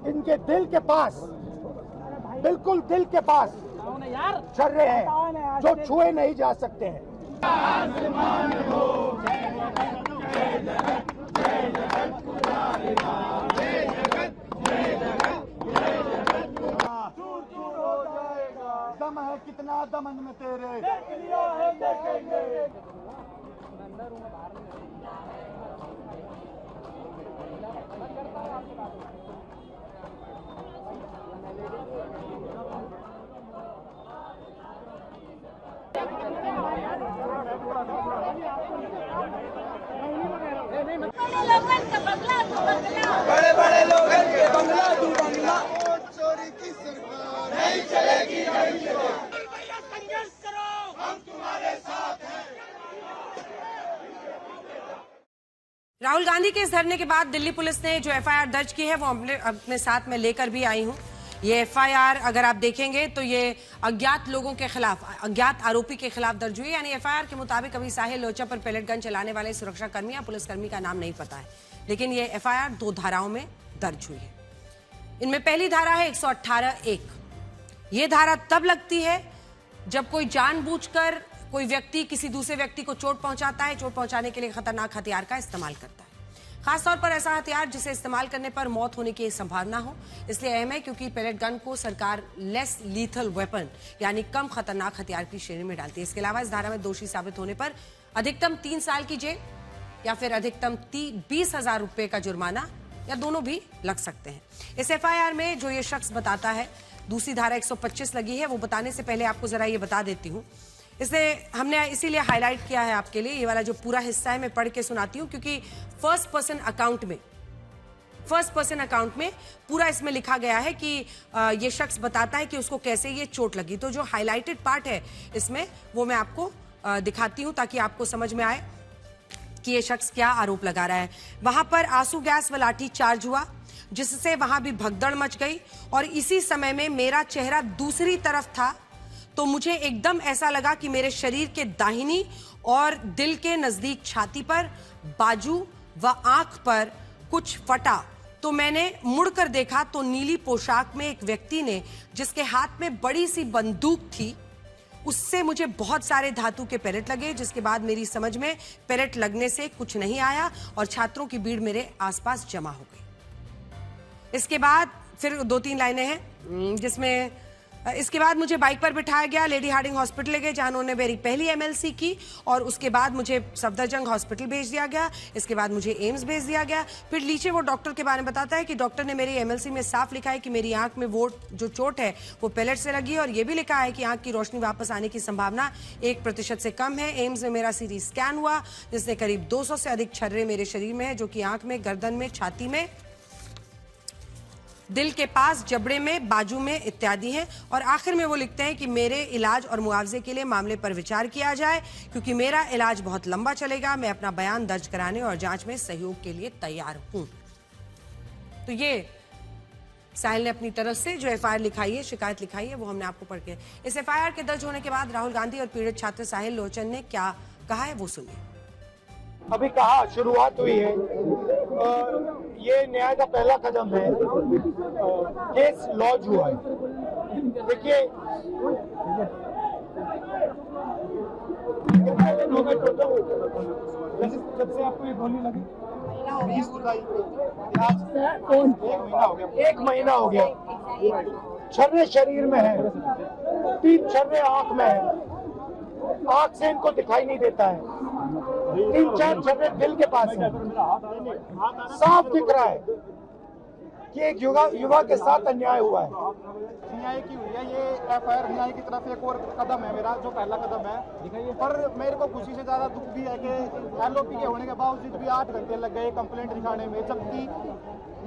इनके दिल के पास बिल्कुल दिल के पास छर्रे हैं जो छुए नहीं जा सकते हैं। दम है कितना दमन में तेरे, बड़े बड़े लोगों के बंगला तू बंगला, चोरी की सरकार नहीं चलेगी, नहीं चलेगी। संघर्ष करो, हम तुम्हारे साथ हैं। राहुल गांधी के इस धरने के बाद दिल्ली पुलिस ने जो एफआईआर दर्ज की है वो अपने साथ में लेकर भी आई हूं। ये एफआईआर अगर आप देखेंगे तो ये अज्ञात लोगों के खिलाफ, अज्ञात आरोपी के खिलाफ दर्ज हुई। यानी एफआईआर के मुताबिक अभी साहिल लोचा पर पैलेट गन चलाने वाले सुरक्षाकर्मी या पुलिसकर्मी का नाम नहीं पता है, लेकिन ये एफआईआर 2 धाराओं में दर्ज हुई है। इनमें पहली धारा है 118(1). ये धारा तब लगती है जब कोई जानबूझकर कोई व्यक्ति किसी दूसरे व्यक्ति को चोट पहुंचाता है, चोट पहुंचाने के लिए खतरनाक हथियार का इस्तेमाल करता है। खासतौर पर ऐसा हथियार जिसे इस्तेमाल करने पर मौत होने की संभावना हो। इसलिए अहम है क्योंकि पैलेट गन को सरकार लेस लीथल वेपन यानी कम खतरनाक हथियार की श्रेणी में डालती है। इसके अलावा इस धारा में दोषी साबित होने पर अधिकतम 3 साल की जेल या फिर अधिकतम 20,000 रुपए का जुर्माना या दोनों भी लग सकते हैं। इस एफआईआर में जो ये शख्स बताता है, दूसरी धारा 125 लगी है। वो बताने से पहले आपको जरा ये बता देती हूँ, इसे हमने इसीलिए हाईलाइट किया है आपके लिए। ये वाला जो पूरा हिस्सा है मैं पढ़ के सुनाती हूँ, क्योंकि फर्स्ट पर्सन अकाउंट में पूरा इसमें लिखा गया है कि ये शख्स बताता है कि उसको कैसे ये चोट लगी। तो जो हाईलाइटेड पार्ट है इसमें वो मैं आपको दिखाती हूँ ताकि आपको समझ में आए कि ये शख्स क्या आरोप लगा रहा है। वहां पर आंसू गैस व लाठी चार्ज हुआ, जिससे वहां भी भगदड़ मच गई और इसी समय में मेरा चेहरा दूसरी तरफ था तो मुझे एकदम ऐसा लगा कि मेरे शरीर के दाहिनी और दिल के नजदीक छाती पर, बाजू व आंख पर कुछ फटा। तो मैंने मुड़कर देखा तो नीली पोशाक में एक व्यक्ति ने, जिसके हाथ में बड़ी सी बंदूक थी, उससे मुझे बहुत सारे धातु के पैलेट लगे। जिसके बाद मेरी समझ में पैलेट लगने से कुछ नहीं आया और छात्रों की भीड़ मेरे आसपास जमा हो गई। इसके बाद फिर 2-3 लाइनें हैं जिसमें इसके बाद मुझे बाइक पर बिठाया गया, लेडी हार्डिंग हॉस्पिटल ले गए जहां उन्होंने मेरी पहली एमएलसी की और उसके बाद मुझे सफदरजंग हॉस्पिटल भेज दिया गया। इसके बाद मुझे एम्स भेज दिया गया। फिर नीचे वो डॉक्टर के बारे में बताता है कि डॉक्टर ने मेरी एमएलसी में साफ लिखा है कि मेरी आंख में वो जो चोट है वो पैलेट से लगी है और ये भी लिखा है कि आंख की रोशनी वापस आने की संभावना 1% से कम है। एम्स में मेरा सीटी स्कैन हुआ जिसने करीब 200 से अधिक छर्रे मेरे शरीर में है, जो कि आंख में, गर्दन में, छाती में, दिल के पास, जबड़े में, बाजू में इत्यादि हैं। और आखिर में वो लिखते हैं कि मेरे इलाज और मुआवजे के लिए मामले पर विचार किया जाए क्योंकि मेरा इलाज बहुत लंबा चलेगा। मैं अपना बयान दर्ज कराने और जांच में सहयोग के लिए तैयार हूं। तो ये साहिल ने अपनी तरफ से जो एफआईआर लिखाई है, शिकायत लिखाई है, वो हमने आपको पढ़ के। इस एफआईआर के दर्ज होने के बाद राहुल गांधी और पीड़ित छात्र साहिल लोचन ने क्या कहा है वो सुनिए। अभी कहा शुरुआत हुई है, ये न्याय का पहला कदम है। केस लॉन्च हुआ है। देखिए कितने दिन हो गए टोटल जब से आपको ये गोली लगी? 20 जुलाई आज 1 महीना हो गया। छर्रे शरीर में है, 3 छर्रे आंख में है, आंख से इनको दिखाई नहीं देता है, 3-4 छर्रे दिल के पास है। साफ दिख रहा है कि एक युवा के साथ अन्याय हुआ है। न्याय की हुई है ये एफआईआर, न्याय की तरफ एक और कदम है मेरा, जो पहला कदम है। पर मेरे को खुशी से ज्यादा दुख भी है कि एलओपी के होने के बावजूद भी 8 घंटे लग गए कंप्लेंट दिखाने में, जबकि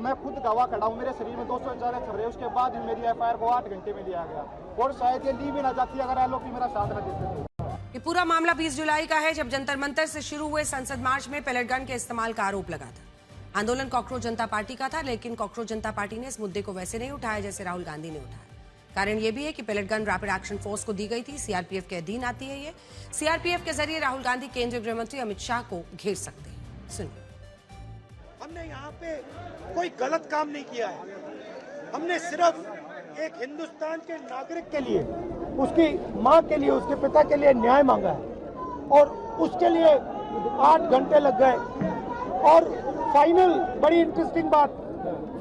मैं खुद गवाह खड़ा हूँ। मेरे शरीर में 200 छर्रे, उसके बाद भी मेरी एफआईआर को 8 घंटे में लिया गया और शायद ये ली भी ना जाती अगर एलओपी मेरा साथ न देते। ये पूरा मामला 20 जुलाई का है, जब जंतर मंतर से शुरू हुए संसद मार्च में पैलेट गन के इस्तेमाल का आरोप लगा था। आंदोलन कॉकरोच जनता पार्टी का था, लेकिन कॉकरोच जनता पार्टी ने इस मुद्दे को वैसे नहीं उठाया जैसे राहुल गांधी ने उठाया। कारण ये भी है कि pellet gun rapid action force को दी गई थी, सीआरपीएफ के अधीन आती है। ये सीआरपीएफ के जरिए राहुल गांधी केंद्रीय गृह मंत्री अमित शाह को घेर सकते हैं। सुनिए। हमने यहाँ पे कोई गलत काम नहीं किया है, हमने सिर्फ एक हिंदुस्तान के नागरिक के लिए, उसकी माँ के लिए, उसके पिता के लिए न्याय मांगा है और उसके लिए 8 घंटे लग गए। और फाइनल, बड़ी इंटरेस्टिंग बात,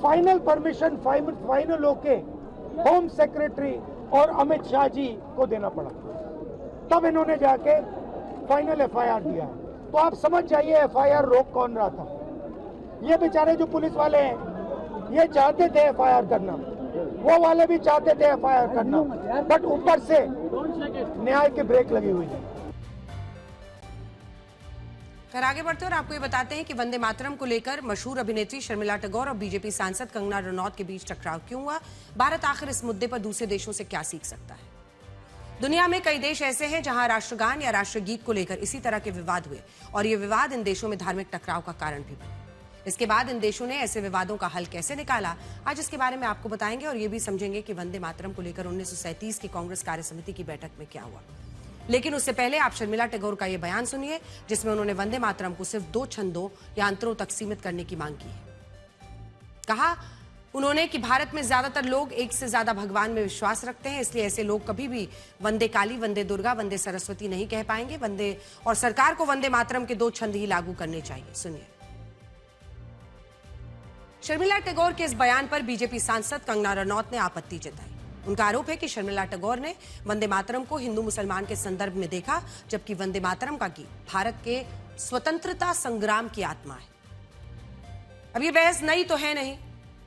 फाइनल परमिशन फाइनल होके होम सेक्रेटरी और अमित शाह जी को देना पड़ा, तब इन्होंने जाके फाइनल एफआईआर दिया है। तो आप समझ जाइए एफआईआर रोक कौन रहा था। ये बेचारे जो पुलिस वाले हैं ये चाहते थे एफआईआर करना, वो वाले भी चाहते थे एफआईआर करना, बट ऊपर से न्याय की ब्रेक लगी हुई है। फिर आगे बढ़ते और आपको ये बताते हैं कि वंदे मातरम को लेकर मशहूर अभिनेत्री शर्मिला टैगोर और बीजेपी सांसद कंगना रनौत के बीच टकराव क्यों हुआ? भारत आखिर इस मुद्दे पर दूसरे देशों से क्या सीख सकता है? दुनिया में कई देश ऐसे हैं जहां राष्ट्रगान या राष्ट्रगीत को लेकर इसी तरह के विवाद हुए और ये विवाद इन देशों में धार्मिक टकराव का कारण भी बने। इसके बाद इन देशों ने ऐसे विवादों का हल कैसे निकाला, आज इसके बारे में आपको बताएंगे और ये भी समझेंगे कि वंदे मातरम को लेकर 1937 की कांग्रेस कार्य समिति की बैठक में क्या हुआ। लेकिन उससे पहले आप शर्मिला टैगोर का ये बयान सुनिए जिसमें उन्होंने वंदे मातरम को सिर्फ 2 छंदों या अंतरों तक सीमित करने की मांग की है। कहा उन्होंने कि भारत में ज्यादातर लोग एक से ज्यादा भगवान में विश्वास रखते हैं, इसलिए ऐसे लोग कभी भी वंदे काली, वंदे दुर्गा, वंदे सरस्वती नहीं कह पाएंगे। वंदे और सरकार को वंदे मातरम के 2 छंद ही लागू करने चाहिए। सुनिए। शर्मिला टैगोर के इस बयान पर बीजेपी सांसद कंगना रनौत ने आपत्ति जताई। उनका आरोप है कि शर्मिला टैगोर ने वंदे मातरम को हिंदू मुसलमान के संदर्भ में देखा, जबकि वंदे मातरम का गीत भारत के स्वतंत्रता संग्राम की आत्मा है। अब ये बहस नई तो है नहीं,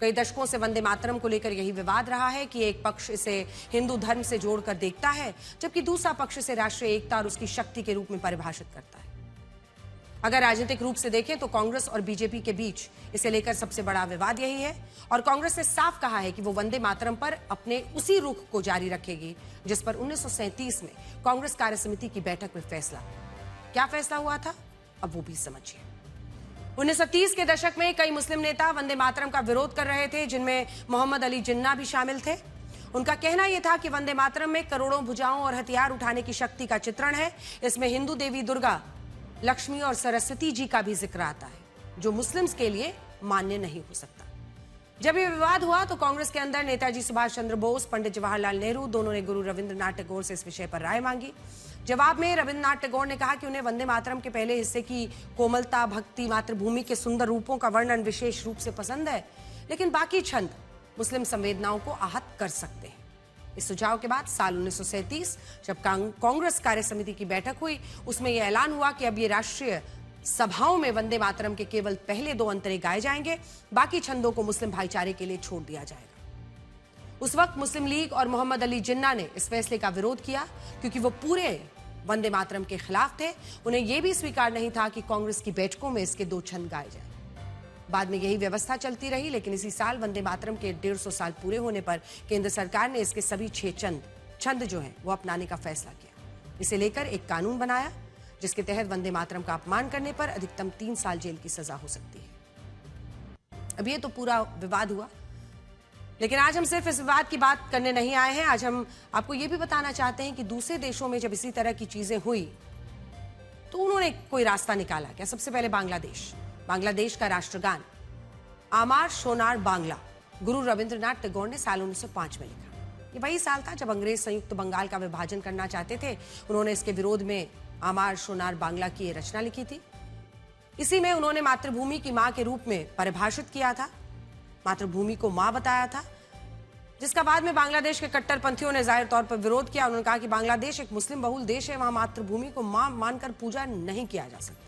कई दशकों से वंदे मातरम को लेकर यही विवाद रहा है कि एक पक्ष इसे हिंदू धर्म से जोड़कर देखता है, जबकि दूसरा पक्ष इसे राष्ट्रीय एकता और उसकी शक्ति के रूप में परिभाषित करता है। अगर राजनीतिक रूप से देखें तो कांग्रेस और बीजेपी के बीच इसे लेकर सबसे बड़ा विवाद यही है और कांग्रेस ने साफ कहा है कि वो वंदे मातरम पर अपने उसी रुख को जारी रखेगी जिस पर 1937 में कांग्रेस कार्य समिति की बैठक में फैसला। क्या फैसला हुआ था, अब वो भी समझिए। 1930 के दशक में कई मुस्लिम नेता वंदे मातरम का विरोध कर रहे थे, जिनमें मोहम्मद अली जिन्ना भी शामिल थे। उनका कहना यह था कि वंदे मातरम में करोड़ों भुजाओं और हथियार उठाने की शक्ति का चित्रण है। इसमें हिंदू देवी दुर्गा, लक्ष्मी और सरस्वती जी का भी जिक्र आता है, जो मुस्लिम्स के लिए मान्य नहीं हो सकता। जब यह विवाद हुआ तो कांग्रेस के अंदर नेताजी सुभाष चंद्र बोस, पंडित जवाहरलाल नेहरू दोनों ने गुरु रविंद्रनाथ टैगोर से इस विषय पर राय मांगी। जवाब में रविंद्रनाथ टैगोर ने कहा कि उन्हें वंदे मातरम के पहले हिस्से की कोमलता, भक्ति, मातृभूमि के सुंदर रूपों का वर्णन विशेष रूप से पसंद है, लेकिन बाकी छंद मुस्लिम संवेदनाओं को आहत कर सकते हैं। इस सुझाव के बाद साल 1937 जब कांग्रेस कार्य समिति की बैठक हुई, उसमें यह ऐलान हुआ कि अब ये राष्ट्रीय सभाओं में वंदे मातरम के केवल पहले 2 अंतरे गाए जाएंगे, बाकी छंदों को मुस्लिम भाईचारे के लिए छोड़ दिया जाएगा। उस वक्त मुस्लिम लीग और मोहम्मद अली जिन्ना ने इस फैसले का विरोध किया क्योंकि वो पूरे वंदे मातरम के खिलाफ थे। उन्हें यह भी स्वीकार नहीं था कि कांग्रेस की बैठकों में इसके 2 छंद गाए जाए। बाद में यही व्यवस्था चलती रही, लेकिन इसी साल वंदे मातरम के 150 साल पूरे होने पर केंद्र सरकार ने इसके सभी 6 छंद जो हैं वो अपनाने का फैसला किया। इसे लेकर एक कानून बनाया जिसके तहत वंदे मातरम का अपमान करने पर अधिकतम 3 साल जेल की सजा हो सकती है। अब ये तो पूरा विवाद हुआ, लेकिन आज हम सिर्फ इस विवाद की बात करने नहीं आए हैं। आज हम आपको ये भी बताना चाहते हैं कि दूसरे देशों में जब इसी तरह की चीजें हुई तो उन्होंने कोई रास्ता निकाला क्या। सबसे पहले बांग्लादेश का राष्ट्रगान आमार सोनार बांग्ला गुरु रविंद्रनाथ टैगोर ने साल 1905 में लिखा। ये वही साल था जब अंग्रेज संयुक्त बंगाल का विभाजन करना चाहते थे। उन्होंने इसके विरोध में आमार सोनार बांग्ला की रचना लिखी थी। इसी में उन्होंने मातृभूमि की मां के रूप में परिभाषित किया था, मातृभूमि को मां बताया था, जिसका बाद में बांग्लादेश के कट्टरपंथियों ने जाहिर तौर पर विरोध किया। उन्होंने कहा कि बांग्लादेश एक मुस्लिम बहुल देश है, वहां मातृभूमि को मां मानकर पूजा नहीं किया जा सकता।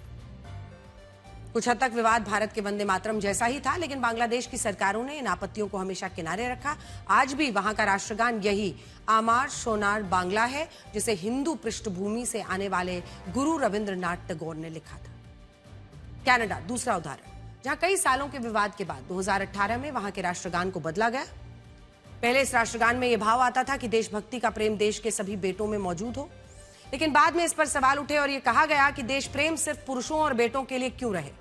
कुछ हद तक विवाद भारत के वंदे मातरम जैसा ही था, लेकिन बांग्लादेश की सरकारों ने इन आपत्तियों को हमेशा किनारे रखा। आज भी वहां का राष्ट्रगान यही आमार सोनार बांग्ला है, जिसे हिंदू पृष्ठभूमि से आने वाले गुरु रविंद्रनाथ टैगोर ने लिखा था। कनाडा दूसरा उदाहरण, जहां कई सालों के विवाद के बाद 2018 में वहां के राष्ट्रगान को बदला गया। पहले इस राष्ट्रगान में यह भाव आता था कि देशभक्ति का प्रेम देश के सभी बेटों में मौजूद हो, लेकिन बाद में इस पर सवाल उठे और यह कहा गया कि देश प्रेम सिर्फ पुरुषों और बेटों के लिए क्यों रहे।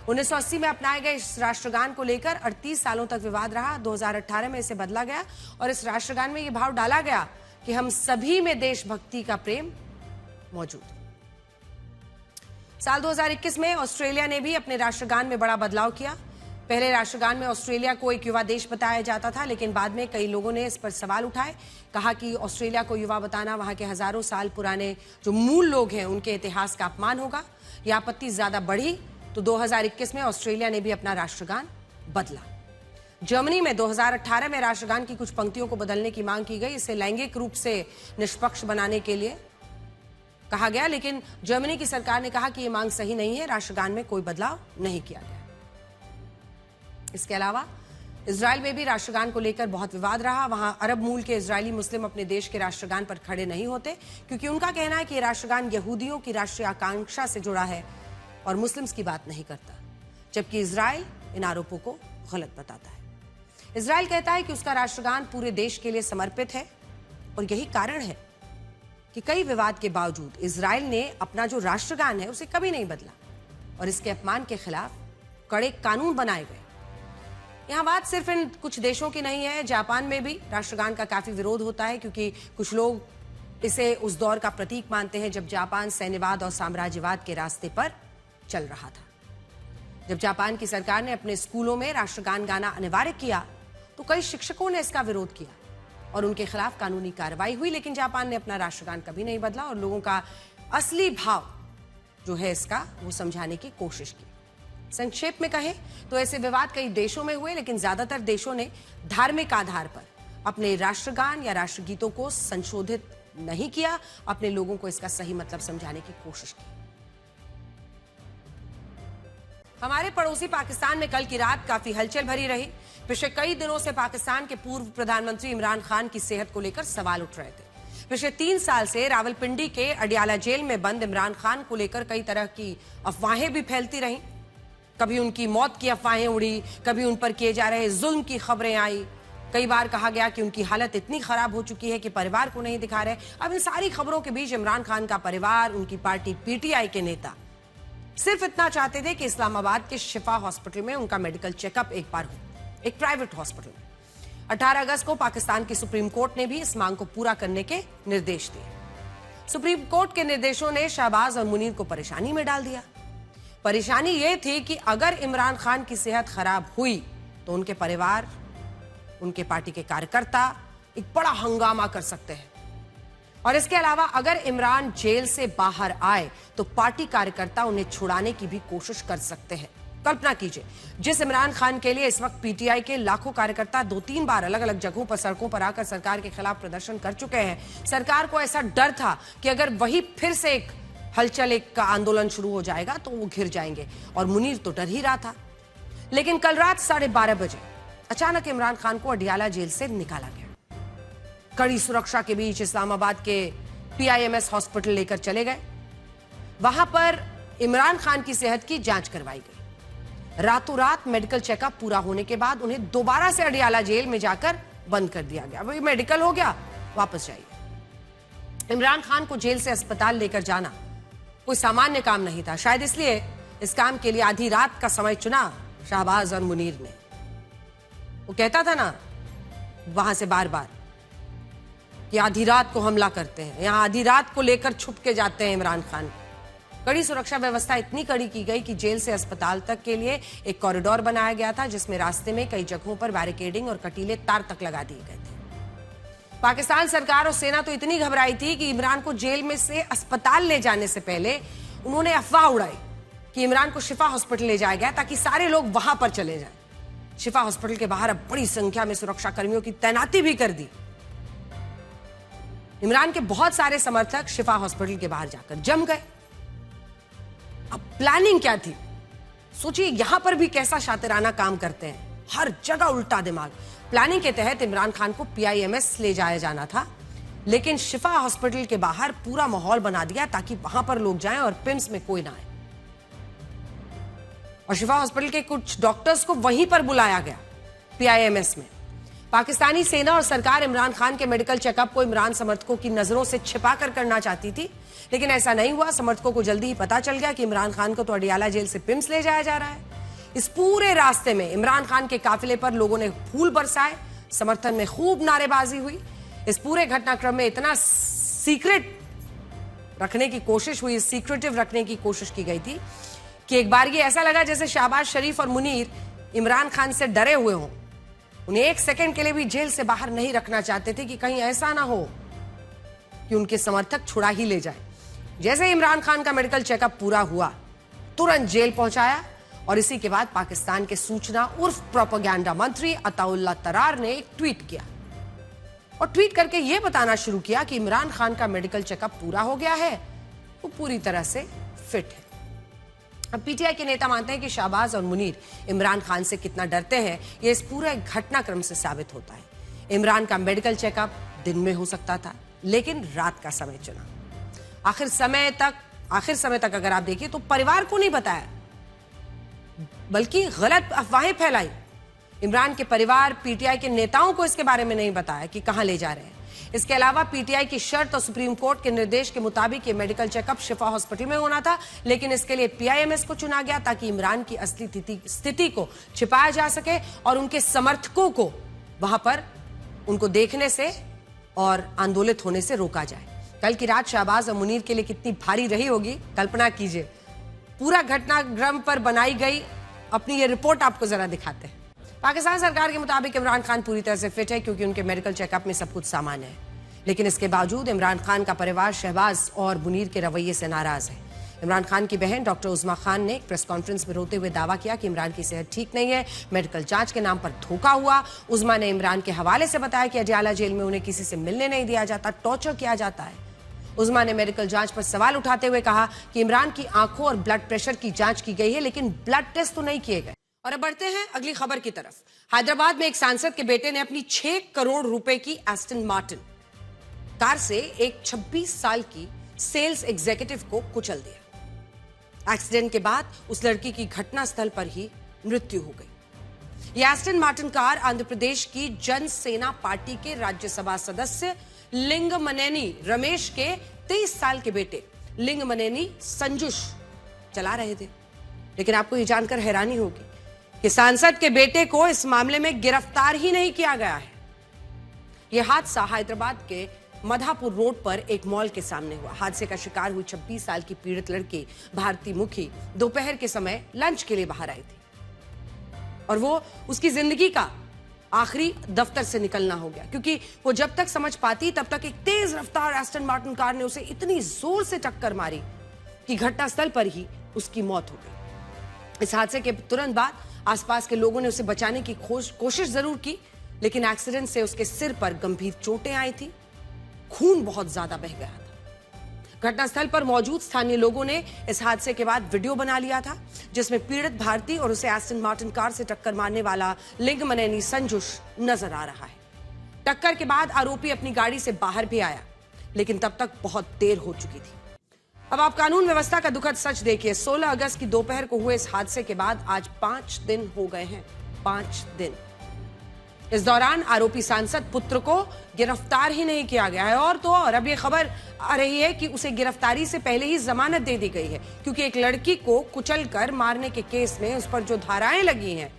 1980 में अपनाए गए इस राष्ट्रगान को लेकर 38 सालों तक विवाद रहा। 2018 में इसे बदला गया और इस राष्ट्रगान में यह भाव डाला गया कि हम सभी में देशभक्ति का प्रेम मौजूद। साल 2021 में ऑस्ट्रेलिया ने भी अपने राष्ट्रगान में बड़ा बदलाव किया। पहले राष्ट्रगान में ऑस्ट्रेलिया को एक युवा देश बताया जाता था, लेकिन बाद में कई लोगों ने इस पर सवाल उठाए। कहा कि ऑस्ट्रेलिया को युवा बताना वहां के हजारों साल पुराने जो मूल लोग हैं उनके इतिहास का अपमान होगा। यह आपत्ति ज्यादा बढ़ी तो 2021 में ऑस्ट्रेलिया ने भी अपना राष्ट्रगान बदला। जर्मनी में 2018 में राष्ट्रगान की कुछ पंक्तियों को बदलने की मांग की गई। इसे लैंगिक रूप से निष्पक्ष बनाने के लिए कहा गया, लेकिन जर्मनी की सरकार ने कहा कि यह मांग सही नहीं है, राष्ट्रगान में कोई बदलाव नहीं किया गया। इसके अलावा इजराइल में भी राष्ट्रगान को लेकर बहुत विवाद रहा। वहां अरब मूल के इजरायली मुस्लिम अपने देश के राष्ट्रगान पर खड़े नहीं होते, क्योंकि उनका कहना है कि यह राष्ट्रगान यहूदियों की राष्ट्रीय आकांक्षा से जुड़ा है और मुस्लिम्स की बात नहीं करता, जबकि इजराइल इन आरोपों को गलत बताता है। इजराइल कहता है कि उसका राष्ट्रगान पूरे देश के लिए समर्पित है और यही कारण है कि कई विवाद के बावजूद इजराइल ने अपना जो राष्ट्रगान है उसे कभी नहीं बदला और इसके अपमान के खिलाफ कड़े कानून बनाए गए। यहां बात सिर्फ इन कुछ देशों की नहीं है, जापान में भी राष्ट्रगान का काफी विरोध होता है, क्योंकि कुछ लोग इसे उस दौर का प्रतीक मानते हैं जब जापान सैन्यवाद और साम्राज्यवाद के रास्ते पर चल रहा था। जब जापान की सरकार ने अपने स्कूलों में राष्ट्रगान गाना अनिवार्य किया तो कई शिक्षकों ने इसका विरोध किया और उनके खिलाफ कानूनी कार्रवाई हुई, लेकिन जापान ने अपना राष्ट्रगान कभी नहीं बदला और लोगों का असली भाव जो है इसका वो समझाने की कोशिश की। संक्षेप में कहें तो ऐसे विवाद कई देशों में हुए, लेकिन ज्यादातर देशों ने धार्मिक आधार पर अपने राष्ट्रगान या राष्ट्रगीतों को संशोधित नहीं किया, अपने लोगों को इसका सही मतलब समझाने की कोशिश की। हमारे पड़ोसी पाकिस्तान में कल की रात काफी हलचल भरी रही। पिछले कई दिनों से पाकिस्तान के पूर्व प्रधानमंत्री इमरान खान की सेहत को लेकर सवाल उठ रहे थे। पिछले 3 साल से रावलपिंडी के अडियाला जेल में बंद इमरान खान को लेकर कई तरह की अफवाहें भी फैलती रहीं। कभी उनकी मौत की अफवाहें उड़ी, कभी उन पर किए जा रहे जुल्म की खबरें आई। कई बार कहा गया कि उनकी हालत इतनी खराब हो चुकी है कि परिवार को नहीं दिखा रहे। अब इन सारी खबरों के बीच इमरान खान का परिवार, उनकी पार्टी पीटीआई के नेता सिर्फ इतना चाहते थे कि इस्लामाबाद के शिफा हॉस्पिटल में उनका मेडिकल चेकअप एक बार हो, एक प्राइवेट हॉस्पिटल में। 18 अगस्त को पाकिस्तान की सुप्रीम कोर्ट ने भी इस मांग को पूरा करने के निर्देश दिए। सुप्रीम कोर्ट के निर्देशों ने शहबाज और मुनीर को परेशानी में डाल दिया। परेशानी यह थी कि अगर इमरान खान की सेहत खराब हुई तो उनके परिवार, उनके पार्टी के कार्यकर्ता एक बड़ा हंगामा कर सकते हैं और इसके अलावा अगर इमरान जेल से बाहर आए तो पार्टी कार्यकर्ता उन्हें छुड़ाने की भी कोशिश कर सकते हैं। कल्पना कीजिए, जिस इमरान खान के लिए इस वक्त पीटीआई के लाखों कार्यकर्ता 2-3 बार अलग अलग जगहों पर सड़कों पर आकर सरकार के खिलाफ प्रदर्शन कर चुके हैं। सरकार को ऐसा डर था कि अगर वही फिर से एक हलचल, एक आंदोलन शुरू हो जाएगा तो वो घिर जाएंगे और मुनीर तो डर ही रहा था। लेकिन कल रात 12:30 बजे अचानक इमरान खान को अडियाला जेल से निकाला गया। कड़ी सुरक्षा के बीच इस्लामाबाद के पीआईएमएस हॉस्पिटल लेकर चले गए। वहां पर इमरान खान की सेहत की जांच करवाई गई। रातों रात मेडिकल चेकअप पूरा होने के बाद उन्हें दोबारा से अडियाला जेल में जाकर बंद कर दिया गया। वही मेडिकल हो गया, वापस जाइए। इमरान खान को जेल से अस्पताल लेकर जाना कोई सामान्य काम नहीं था। शायद इसलिए इस काम के लिए आधी रात का समय चुना शहबाज और मुनीर ने। वो कहता था ना वहां से बार बार कि आधी रात को हमला करते हैं, यहां आधी रात को लेकर छुप के जाते हैं इमरान खान। कड़ी सुरक्षा व्यवस्था इतनी कड़ी की गई कि जेल से अस्पताल तक के लिए एक कॉरिडोर बनाया गया था, जिसमें रास्ते में कई जगहों पर बैरिकेडिंग और कटीले तार तक लगा दिए गए थे। पाकिस्तान सरकार और सेना तो इतनी घबराई थी कि इमरान को जेल में से अस्पताल ले जाने से पहले उन्होंने अफवाह उड़ाई कि इमरान को शिफा हॉस्पिटल ले जाया गया ताकि सारे लोग वहां पर चले जाएं। शिफा हॉस्पिटल के बाहर अब बड़ी संख्या में सुरक्षा कर्मियों की तैनाती भी कर दी। इमरान के बहुत सारे समर्थक शिफा हॉस्पिटल के बाहर जाकर जम गए। अब प्लानिंग क्या थी सोचिए, यहां पर भी कैसा शातिराना काम करते हैं, हर जगह उल्टा दिमाग। प्लानिंग के तहत इमरान खान को पीआईएमएस ले जाया जाना था, लेकिन शिफा हॉस्पिटल के बाहर पूरा माहौल बना दिया ताकि वहां पर लोग जाएं और पिम्स में कोई ना आए। और शिफा हॉस्पिटल के कुछ डॉक्टर्स को वहीं पर बुलाया गया पीआईएमएस में। पाकिस्तानी सेना और सरकार इमरान खान के मेडिकल चेकअप को इमरान समर्थकों की नजरों से छिपाकर करना चाहती थी, लेकिन ऐसा नहीं हुआ। समर्थकों को जल्दी ही पता चल गया कि इमरान खान को तो अडियाला जेल से पिम्स ले जाया जा रहा है। इस पूरे रास्ते में इमरान खान के काफिले पर लोगों ने फूल बरसाए, समर्थन में खूब नारेबाजी हुई। इस पूरे घटनाक्रम में इतना सीक्रेट रखने की कोशिश हुई, सीक्रेटिव रखने की कोशिश की गई थी कि एक बार ये ऐसा लगा जैसे शहबाज शरीफ और मुनीर इमरान खान से डरे हुए हों, उन्हें एक सेकंड के लिए भी जेल से बाहर नहीं रखना चाहते थे कि कहीं ऐसा ना हो कि उनके समर्थक छुड़ा ही ले जाए। जैसे इमरान खान का मेडिकल चेकअप पूरा हुआ, तुरंत जेल पहुंचाया और इसी के बाद पाकिस्तान के सूचना उर्फ प्रोपेगेंडा मंत्री अताउल्लाह तरार ने एक ट्वीट किया और ट्वीट करके यह बताना शुरू किया कि इमरान खान का मेडिकल चेकअप पूरा हो गया है, वो पूरी तरह से फिट है। अब पीटीआई के नेता मानते हैं कि शहबाज और मुनीर इमरान खान से कितना डरते हैं, यह इस पूरे घटनाक्रम से साबित होता है। इमरान का मेडिकल चेकअप दिन में हो सकता था, लेकिन रात का समय चुना। आखिर समय तक अगर आप देखिए तो परिवार को नहीं बताया, बल्कि गलत अफवाहें फैलाई। इमरान के परिवार, पीटीआई के नेताओं को इसके बारे में नहीं बताया कि कहां ले जा रहे हैं। इसके अलावा पीटीआई की शर्त और सुप्रीम कोर्ट के निर्देश के मुताबिक ये मेडिकल चेकअप शिफा हॉस्पिटल में होना था, लेकिन इसके लिए पीआईएमएस को चुना गया ताकि इमरान की असली स्थिति को छिपाया जा सके और उनके समर्थकों को वहां पर उनको देखने से और आंदोलित होने से रोका जाए। कल की रात शहबाज और मुनीर के लिए कितनी भारी रही होगी, कल्पना कीजिए। पूरा घटनाक्रम पर बनाई गई अपनी ये रिपोर्ट आपको जरा दिखाते हैं। पाकिस्तान सरकार के मुताबिक इमरान खान पूरी तरह से फिट है क्योंकि उनके मेडिकल चेकअप में सब कुछ सामान्य है, लेकिन इसके बावजूद इमरान खान का परिवार शहबाज और मुनीर के रवैये से नाराज है। इमरान खान की बहन डॉक्टर उज़मा खान ने एक प्रेस कॉन्फ्रेंस में रोते हुए दावा किया कि इमरान की सेहत ठीक नहीं है, मेडिकल जांच के नाम पर धोखा हुआ। उज़मा ने इमरान के हवाले से बताया कि अडियाला जेल में उन्हें किसी से मिलने नहीं दिया जाता, टॉर्चर किया जाता है। उज़मा ने मेडिकल जांच पर सवाल उठाते हुए कहा कि इमरान की आंखों और ब्लड प्रेशर की जांच की गई है, लेकिन ब्लड टेस्ट तो नहीं किए गए। और अब बढ़ते हैं अगली खबर की तरफ। हैदराबाद में एक सांसद के बेटे ने अपनी 6 करोड़ रुपए की एस्टन मार्टिन कार से एक 26 साल की सेल्स एग्जीक्यूटिव को कुचल दिया। एक्सीडेंट के बाद उस लड़की की घटनास्थल पर ही मृत्यु हो गई। यह Aston Martin car Andhra Pradesh की जन सेना पार्टी के राज्यसभा सदस्य लिंगमनेनी रमेश के 23 साल के बेटे लिंगमनेनी संजुश चला रहे थे। लेकिन आपको यह जानकर हैरानी होगी कि सांसद के बेटे को इस मामले में गिरफ्तार ही नहीं किया गया है। यह हादसा हैदराबाद के मधापुर रोड पर एक मॉल के सामने हुआ। हादसे का शिकार हुई 26 साल की पीड़ित लड़की भारती मुखी दोपहर के समय लंच के लिए बाहर आई थी और वो उसकी जिंदगी का आखिरी दफ्तर से निकलना हो गया, क्योंकि वो जब तक समझ पाती तब तक एक तेज रफ्तार एस्टन मार्टिन कार ने उसे इतनी जोर से टक्कर मारी कि घटनास्थल पर ही उसकी मौत हो गई। इस हादसे के तुरंत बाद आसपास के लोगों ने उसे बचाने की कोशिश जरूर की, लेकिन एक्सीडेंट से उसके सिर पर गंभीर चोटें आई थी, खून बहुत ज्यादा बह गया था। घटनास्थल पर मौजूद स्थानीय लोगों ने इस हादसे के बाद वीडियो बना लिया था, जिसमें पीड़ित भारती और उसे एस्टन मार्टिन कार से टक्कर मारने वाला लिंगमनेनी संजुश नजर आ रहा है। टक्कर के बाद आरोपी अपनी गाड़ी से बाहर भी आया, लेकिन तब तक बहुत देर हो चुकी थी। अब आप कानून व्यवस्था का दुखद सच देखिए। 16 अगस्त की दोपहर को हुए इस हादसे के बाद आज 5 दिन हो गए हैं। 5 दिन। इस दौरान आरोपी सांसद पुत्र को गिरफ्तार ही नहीं किया गया है। और तो और अब ये खबर आ रही है कि उसे गिरफ्तारी से पहले ही जमानत दे दी गई है, क्योंकि एक लड़की को कुचलकर मारने के केस में उस पर जो धाराएं लगी हैं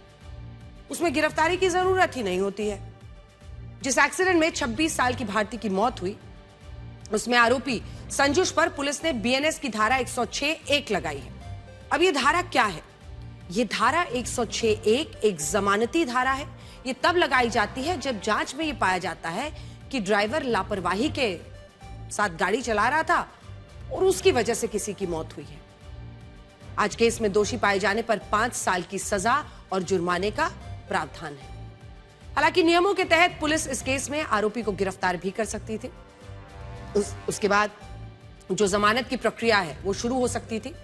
उसमें गिरफ्तारी की जरूरत ही नहीं होती है। जिस एक्सीडेंट में 26 साल की भारती की मौत हुई उसमें आरोपी संजुश पर पुलिस ने बीएनएस की धारा 106(1) लगाई है। अब ये धारा क्या है? ये धारा 106(1) एक जमानती धारा है। ये तब लगाई जाती है जब जांच में ये पाया जाता है कि ड्राइवर लापरवाही के साथ गाड़ी चला रहा था और उसकी वजह से किसी की मौत हुई है। आज केस में दोषी पाए जाने पर 5 साल की सजा और जुर्माने का प्रावधान है। हालांकि नियमों के तहत पुलिस इस केस में आरोपी को गिरफ्तार भी कर सकती थी। उसके बाद जो जमानत की प्रक्रिया है वो शुरू हो सकती थी,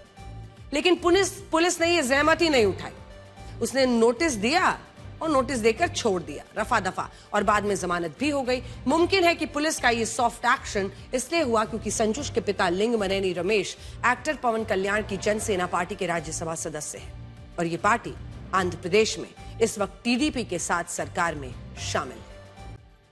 लेकिन पुलिस ने ये जहमत ही नहीं उठाई। उसने नोटिस दिया और नोटिस देकर छोड़ दिया, रफा दफा, और बाद में जमानत भी हो गई। मुमकिन है कि पुलिस का ये सॉफ्ट एक्शन इसलिए हुआ क्योंकि संजुश के पिता लिंगमनेनी रमेश एक्टर पवन कल्याण की जनसेना पार्टी के राज्यसभा सदस्य हैं और ये पार्टी आंध्र प्रदेश में इस वक्त टीडीपी के साथ सरकार में शामिल है।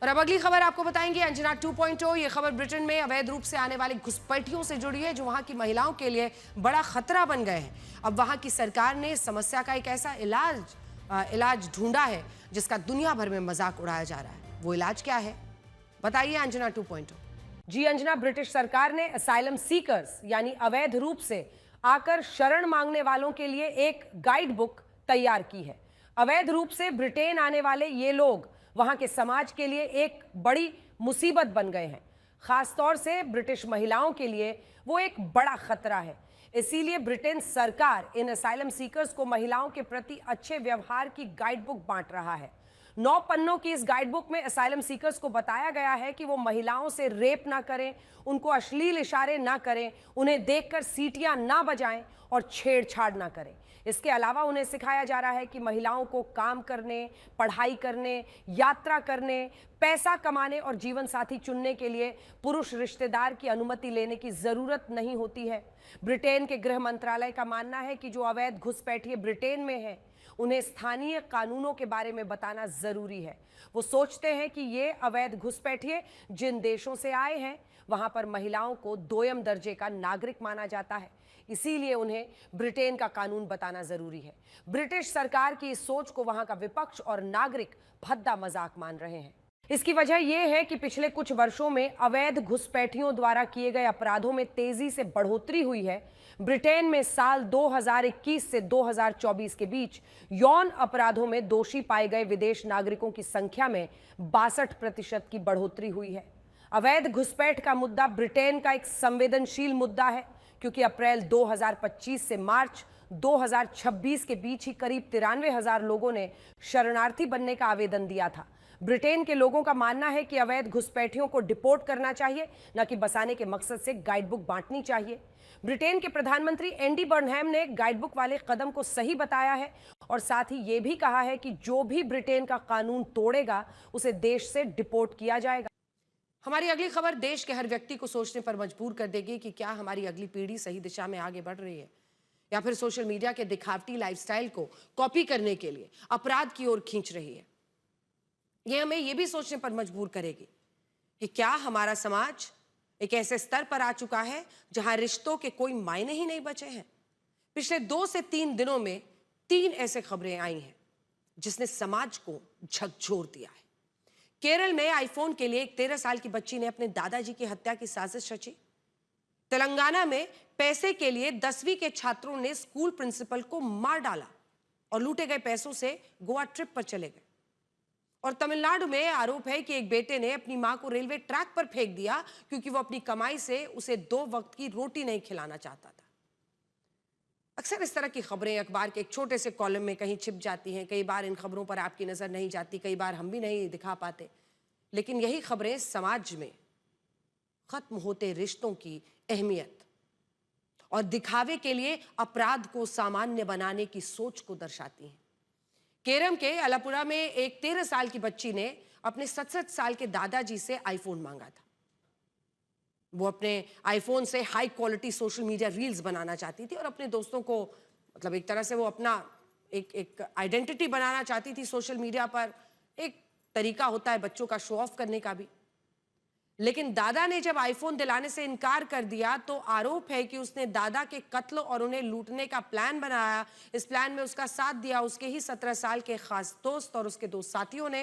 और अब अगली खबर आपको बताएंगे अंजना 2.0। ये खबर ब्रिटेन में अवैध रूप से आने वाली घुसपैठियों से जुड़ी है, जो वहां की महिलाओं के लिए बड़ा खतरा बन गए हैं। अब वहां की सरकार ने इस समस्या का एक ऐसा इलाज ढूंढा है जिसका दुनिया भर में मजाक उड़ाया जा रहा है। वो इलाज क्या है, बताइए अंजना 2.0। जी अंजना, ब्रिटिश सरकार ने असाइलम सीकर्स यानी अवैध रूप से आकर शरण मांगने वालों के लिए एक गाइड बुक तैयार की है। अवैध रूप से ब्रिटेन आने वाले ये लोग वहां के समाज के लिए एक बड़ी मुसीबत बन गए हैं। खासतौर से ब्रिटिश महिलाओं के लिए वो एक बड़ा खतरा है। इसीलिए ब्रिटेन सरकार इन असाइलम सीकर्स को महिलाओं के प्रति अच्छे व्यवहार की गाइड बुक बांट रहा है। 9 पन्नों की इस गाइड बुक में असाइलम सीकर्स को बताया गया है कि वो महिलाओं से रेप ना करें, उनको अश्लील इशारे ना करें, उन्हें देखकर सीटियां ना बजाएं और छेड़छाड़ ना करें। इसके अलावा उन्हें सिखाया जा रहा है कि महिलाओं को काम करने, पढ़ाई करने, यात्रा करने, पैसा कमाने और जीवन साथी चुनने के लिए पुरुष रिश्तेदार की अनुमति लेने की जरूरत नहीं होती है। ब्रिटेन के गृह मंत्रालय का मानना है कि जो अवैध घुसपैठिए ब्रिटेन में हैं, उन्हें स्थानीय कानूनों के बारे में बताना जरूरी है। वो सोचते हैं कि ये अवैध घुसपैठिए जिन देशों से आए हैं वहां पर महिलाओं को दोयम दर्जे का नागरिक माना जाता है, इसीलिए उन्हें ब्रिटेन का कानून बताना जरूरी है। ब्रिटिश सरकार की इस सोच को वहां का विपक्ष और नागरिक भद्दा मजाक मान रहे हैं। इसकी वजह यह है कि पिछले कुछ वर्षों में अवैध घुसपैठियों द्वारा किए गए अपराधों में तेजी से बढ़ोतरी हुई है। ब्रिटेन में साल 2021 से 2024 के बीच यौन अपराधों में दोषी पाए गए विदेश नागरिकों की संख्या में 62% की बढ़ोतरी हुई है। अवैध घुसपैठ का मुद्दा ब्रिटेन का एक संवेदनशील मुद्दा है, क्योंकि अप्रैल 2025 से मार्च 2026 के बीच ही करीब 93,000 लोगों ने शरणार्थी बनने का आवेदन दिया था। ब्रिटेन के लोगों का मानना है कि अवैध घुसपैठियों को डिपोर्ट करना चाहिए, न कि बसाने के मकसद से गाइड बुक बांटनी चाहिए। ब्रिटेन के प्रधानमंत्री एंडी बर्नहैम ने गाइड बुक वाले कदम को सही बताया है और साथ ही ये भी कहा है कि जो भी ब्रिटेन का कानून तोड़ेगा उसे देश से डिपोर्ट किया जाएगा। हमारी अगली खबर देश के हर व्यक्ति को सोचने पर मजबूर कर देगी कि क्या हमारी अगली पीढ़ी सही दिशा में आगे बढ़ रही है या फिर सोशल मीडिया के दिखावटी लाइफस्टाइल को कॉपी करने के लिए अपराध की ओर खींच रही है। यह हमें यह भी सोचने पर मजबूर करेगी कि क्या हमारा समाज एक ऐसे स्तर पर आ चुका है जहां रिश्तों के कोई मायने ही नहीं बचे हैं। पिछले 2 से 3 दिनों में 3 ऐसे खबरें आई हैं जिसने समाज को झकझोर दिया है। केरल में आईफोन के लिए एक 13 साल की बच्ची ने अपने दादाजी की हत्या की साजिश रची। तेलंगाना में पैसे के लिए 10वीं के छात्रों ने स्कूल प्रिंसिपल को मार डाला और लूटे गए पैसों से गोवा ट्रिप पर चले गए। और तमिलनाडु में आरोप है कि एक बेटे ने अपनी मां को रेलवे ट्रैक पर फेंक दिया क्योंकि वो अपनी कमाई से उसे 2 वक्त की रोटी नहीं खिलाना चाहता था। अक्सर इस तरह की खबरें अखबार के एक छोटे से कॉलम में कहीं छिप जाती हैं। कई बार इन खबरों पर आपकी नजर नहीं जाती, कई बार हम भी नहीं दिखा पाते, लेकिन यही खबरें समाज में खत्म होते रिश्तों की अहमियत और दिखावे के लिए अपराध को सामान्य बनाने की सोच को दर्शाती हैं। केरल के अलापुरा में एक 13 साल की बच्ची ने अपने 67 साल के दादाजी से आईफोन मांगा था। वो अपने आईफोन से high quality social media reels बनाना चाहती थी और अपने दोस्तों को मतलब एक तरह से वो अपना एक आइडेंटिटी बनाना चाहती थी सोशल मीडिया पर। एक तरीका होता है बच्चों का शो ऑफ करने का भी। लेकिन दादा ने जब आईफोन दिलाने से इनकार कर दिया तो आरोप है कि उसने दादा के कत्ल और उन्हें लूटने का प्लान बनाया। इस प्लान में उसका साथ दिया उसके ही 17 साल के खास दोस्त और उसके 2 साथियों ने।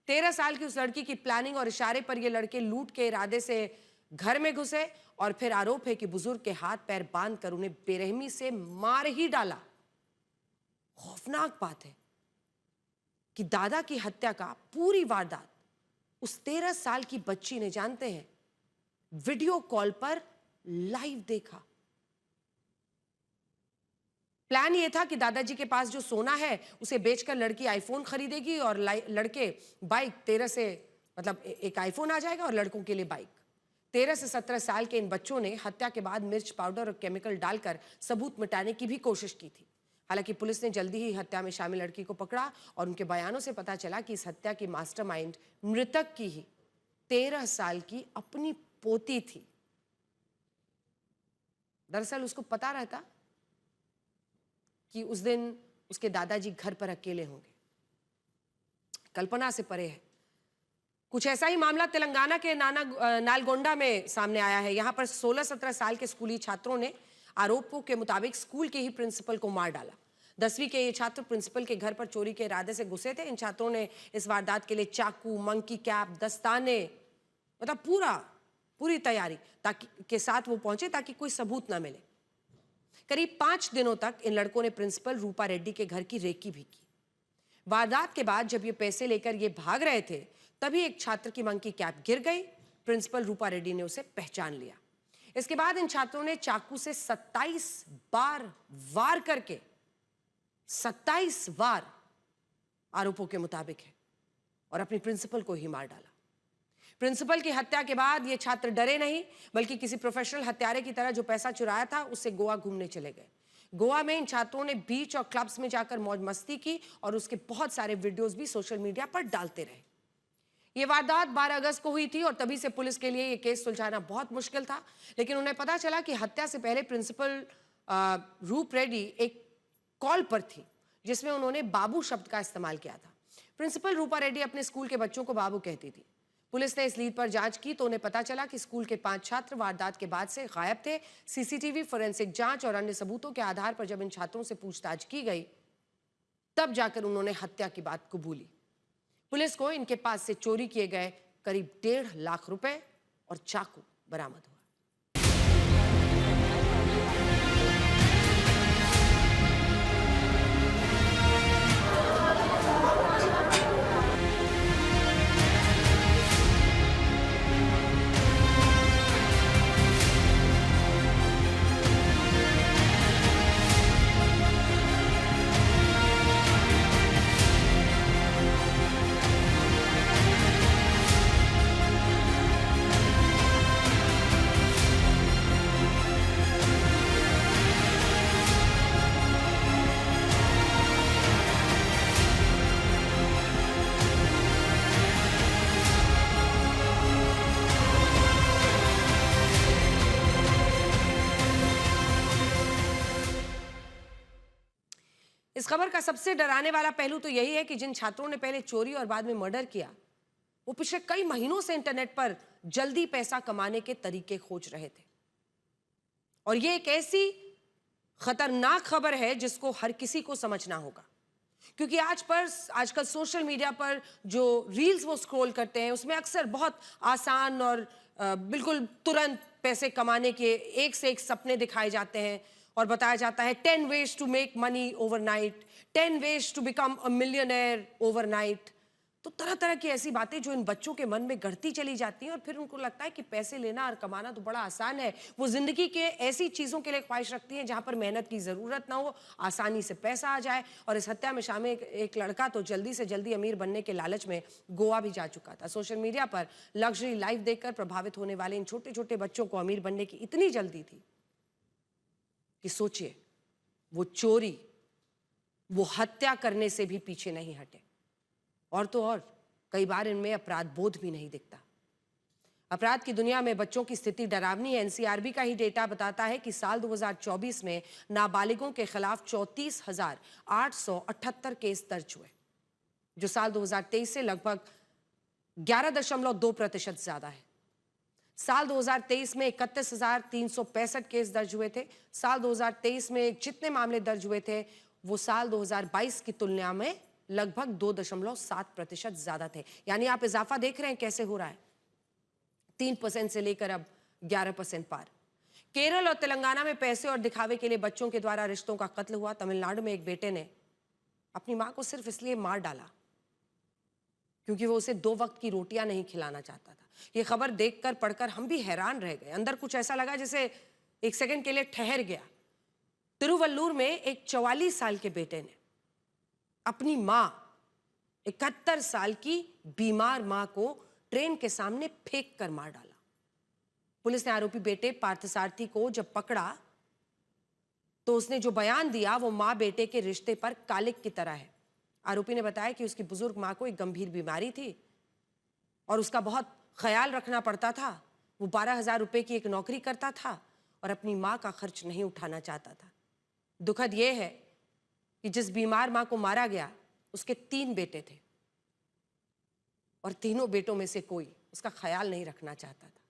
13 साल की उस लड़की की प्लानिंग और इशारे पर ये लड़के लूट के इरादे से घर में घुसे और फिर आरोप है कि बुजुर्ग के हाथ पैर बांधकर उन्हें बेरहमी से मार ही डाला। खौफनाक बात है कि दादा की हत्या का पूरी वारदात उस 13 साल की बच्ची ने, जानते हैं, वीडियो कॉल पर लाइव देखा। प्लान यह था कि दादाजी के पास जो सोना है उसे बेचकर लड़की आईफोन खरीदेगी और लड़के बाइक 13 से मतलब एक आईफोन आ जाएगा और लड़कों के लिए बाइक। 13 से 17 साल के इन बच्चों ने हत्या के बाद मिर्च पाउडर और केमिकल डालकर सबूत मिटाने की भी कोशिश की थी। हालांकि पुलिस ने जल्दी ही हत्या में शामिल लड़की को पकड़ा और उनके बयानों से पता चला कि इस हत्या की मास्टरमाइंड मृतक की ही 13 साल की अपनी पोती थी। दरअसल उसको पता रहता कि उस दिन उसके दादाजी घर पर अकेले होंगे। कल्पना से परे है। कुछ ऐसा ही मामला तेलंगाना के नालगोंडा में सामने आया है। यहां पर 16-17 साल के स्कूली छात्रों ने आरोपों के मुताबिक स्कूल के ही प्रिंसिपल को मार डाला। 10वीं के ये छात्र प्रिंसिपल के घर पर चोरी के इरादे से घुसे थे। इन छात्रों ने इस वारदात के लिए चाकू, मंकी कैप, दस्ताने, मतलब पूरी तैयारी के साथ वो पहुंचे ताकि कोई सबूत ना मिले। करीब 5 दिनों तक इन लड़कों ने प्रिंसिपल रूपा रेड्डी के घर की रेकी भी की। वारदात के बाद जब ये पैसे लेकर ये भाग रहे थे, तभी एक छात्र की मंकी कैप गिर गई। प्रिंसिपल रूपा रेड्डी ने उसे पहचान लिया। इसके बाद इन छात्रों ने चाकू से 27 बार वार करके 27 वार आरोपों के मुताबिक है और अपनी प्रिंसिपल को ही मार डाला। प्रिंसिपल की हत्या के बाद ये छात्र डरे नहीं, बल्कि किसी प्रोफेशनल हत्यारे की तरह जो पैसा चुराया था उससे गोवा घूमने चले गए। गोवा में इन छात्रों ने बीच और क्लब्स में जाकर मौज मस्ती की और उसके बहुत सारे वीडियोस भी सोशल मीडिया पर डालते रहे। ये वारदात 12 अगस्त को हुई थी और तभी से पुलिस के लिए ये केस सुलझाना बहुत मुश्किल था, लेकिन उन्हें पता चला कि हत्या से पहले प्रिंसिपल रूप रेड्डी एक कॉल पर थी जिसमें उन्होंने बाबू शब्द का इस्तेमाल किया था। प्रिंसिपल रूपा रेड्डी अपने स्कूल के बच्चों को बाबू कहती थी। पुलिस ने इस लीड पर जांच की तो उन्हें पता चला कि स्कूल के 5 छात्र वारदात के बाद से गायब थे। सीसीटीवी, फोरेंसिक जांच और अन्य सबूतों के आधार पर जब इन छात्रों से पूछताछ की गई, तब जाकर उन्होंने हत्या की बात कबूली। पुलिस को इनके पास से चोरी किए गए करीब 1.5 लाख रुपए और चाकू बरामद हुआ। इस खबर का सबसे डराने वाला पहलू तो यही है कि जिन छात्रों ने पहले चोरी और बाद में मर्डर किया, वो पिछले कई महीनों से इंटरनेट पर जल्दी पैसा कमाने के तरीके खोज रहे थे। और ये एक ऐसी खतरनाक खबर है जिसको हर किसी को समझना होगा, क्योंकि आजकल सोशल मीडिया पर जो रील्स वो स्क्रॉल करते हैं उसमें अक्सर बहुत आसान और बिल्कुल तुरंत पैसे कमाने के एक से एक सपने दिखाए जाते हैं और बताया जाता है 10 ways to make money overnight, 10 ways to become a millionaire overnight। तो तरह तरह की ऐसी बातें जो इन बच्चों के मन में गढ़ती चली जाती हैं और फिर उनको लगता है कि पैसे लेना और कमाना तो बड़ा आसान है। वो जिंदगी के ऐसी चीज़ों के लिए ख्वाहिश रखती हैं जहाँ पर मेहनत की ज़रूरत ना हो, आसानी से पैसा आ जाए। और इस हत्या में शामिल एक लड़का तो जल्दी से जल्दी अमीर बनने के लालच में गोवा भी जा चुका था। सोशल मीडिया पर लग्जरी लाइफ देखकर प्रभावित होने वाले इन छोटे छोटे बच्चों को अमीर बनने की इतनी जल्दी थी कि सोचिए, वो चोरी, वो हत्या करने से भी पीछे नहीं हटे। और तो और कई बार इनमें अपराध बोध भी नहीं दिखता। अपराध की दुनिया में बच्चों की स्थिति डरावनी है। एनसीआरबी का ही डेटा बताता है कि साल 2024 में नाबालिगों के खिलाफ 34,878 केस दर्ज हुए, जो साल 2023 से लगभग 11.2% ज्यादा है। साल 2023 में 31,365 केस दर्ज हुए थे। साल 2023 में जितने मामले दर्ज हुए थे वो साल 2022 की तुलना में लगभग 2.7% ज्यादा थे। यानी आप इजाफा देख रहे हैं कैसे हो रहा है, 3% से लेकर अब 11% पार। केरल और तेलंगाना में पैसे और दिखावे के लिए बच्चों के द्वारा रिश्तों का कत्ल हुआ। तमिलनाडु में एक बेटे ने अपनी मां को सिर्फ इसलिए मार डाला क्योंकि वो उसे 2 वक्त की रोटियां नहीं खिलाना चाहता था। ये खबर देखकर पढ़कर हम भी हैरान रह गए। अंदर कुछ ऐसा लगा जैसे एक सेकंड के लिए ठहर गया। तिरुवल्लूर में एक 44 साल के बेटे ने अपनी मां, 71 साल की बीमार मां को ट्रेन के सामने फेंक कर मार डाला। पुलिस ने आरोपी बेटे पार्थसारथी को जब पकड़ा तो उसने जो बयान दिया वो मां बेटे के रिश्ते पर कालिक की तरह है। आरोपी ने बताया कि उसकी बुजुर्ग मां को एक गंभीर बीमारी थी और उसका बहुत ख्याल रखना पड़ता था। वो 12,000 रुपए की एक नौकरी करता था और अपनी मां का खर्च नहीं उठाना चाहता था। दुखद यह है कि जिस बीमार मां को मारा गया उसके 3 बेटे थे और तीनों बेटों में से कोई उसका ख्याल नहीं रखना चाहता था।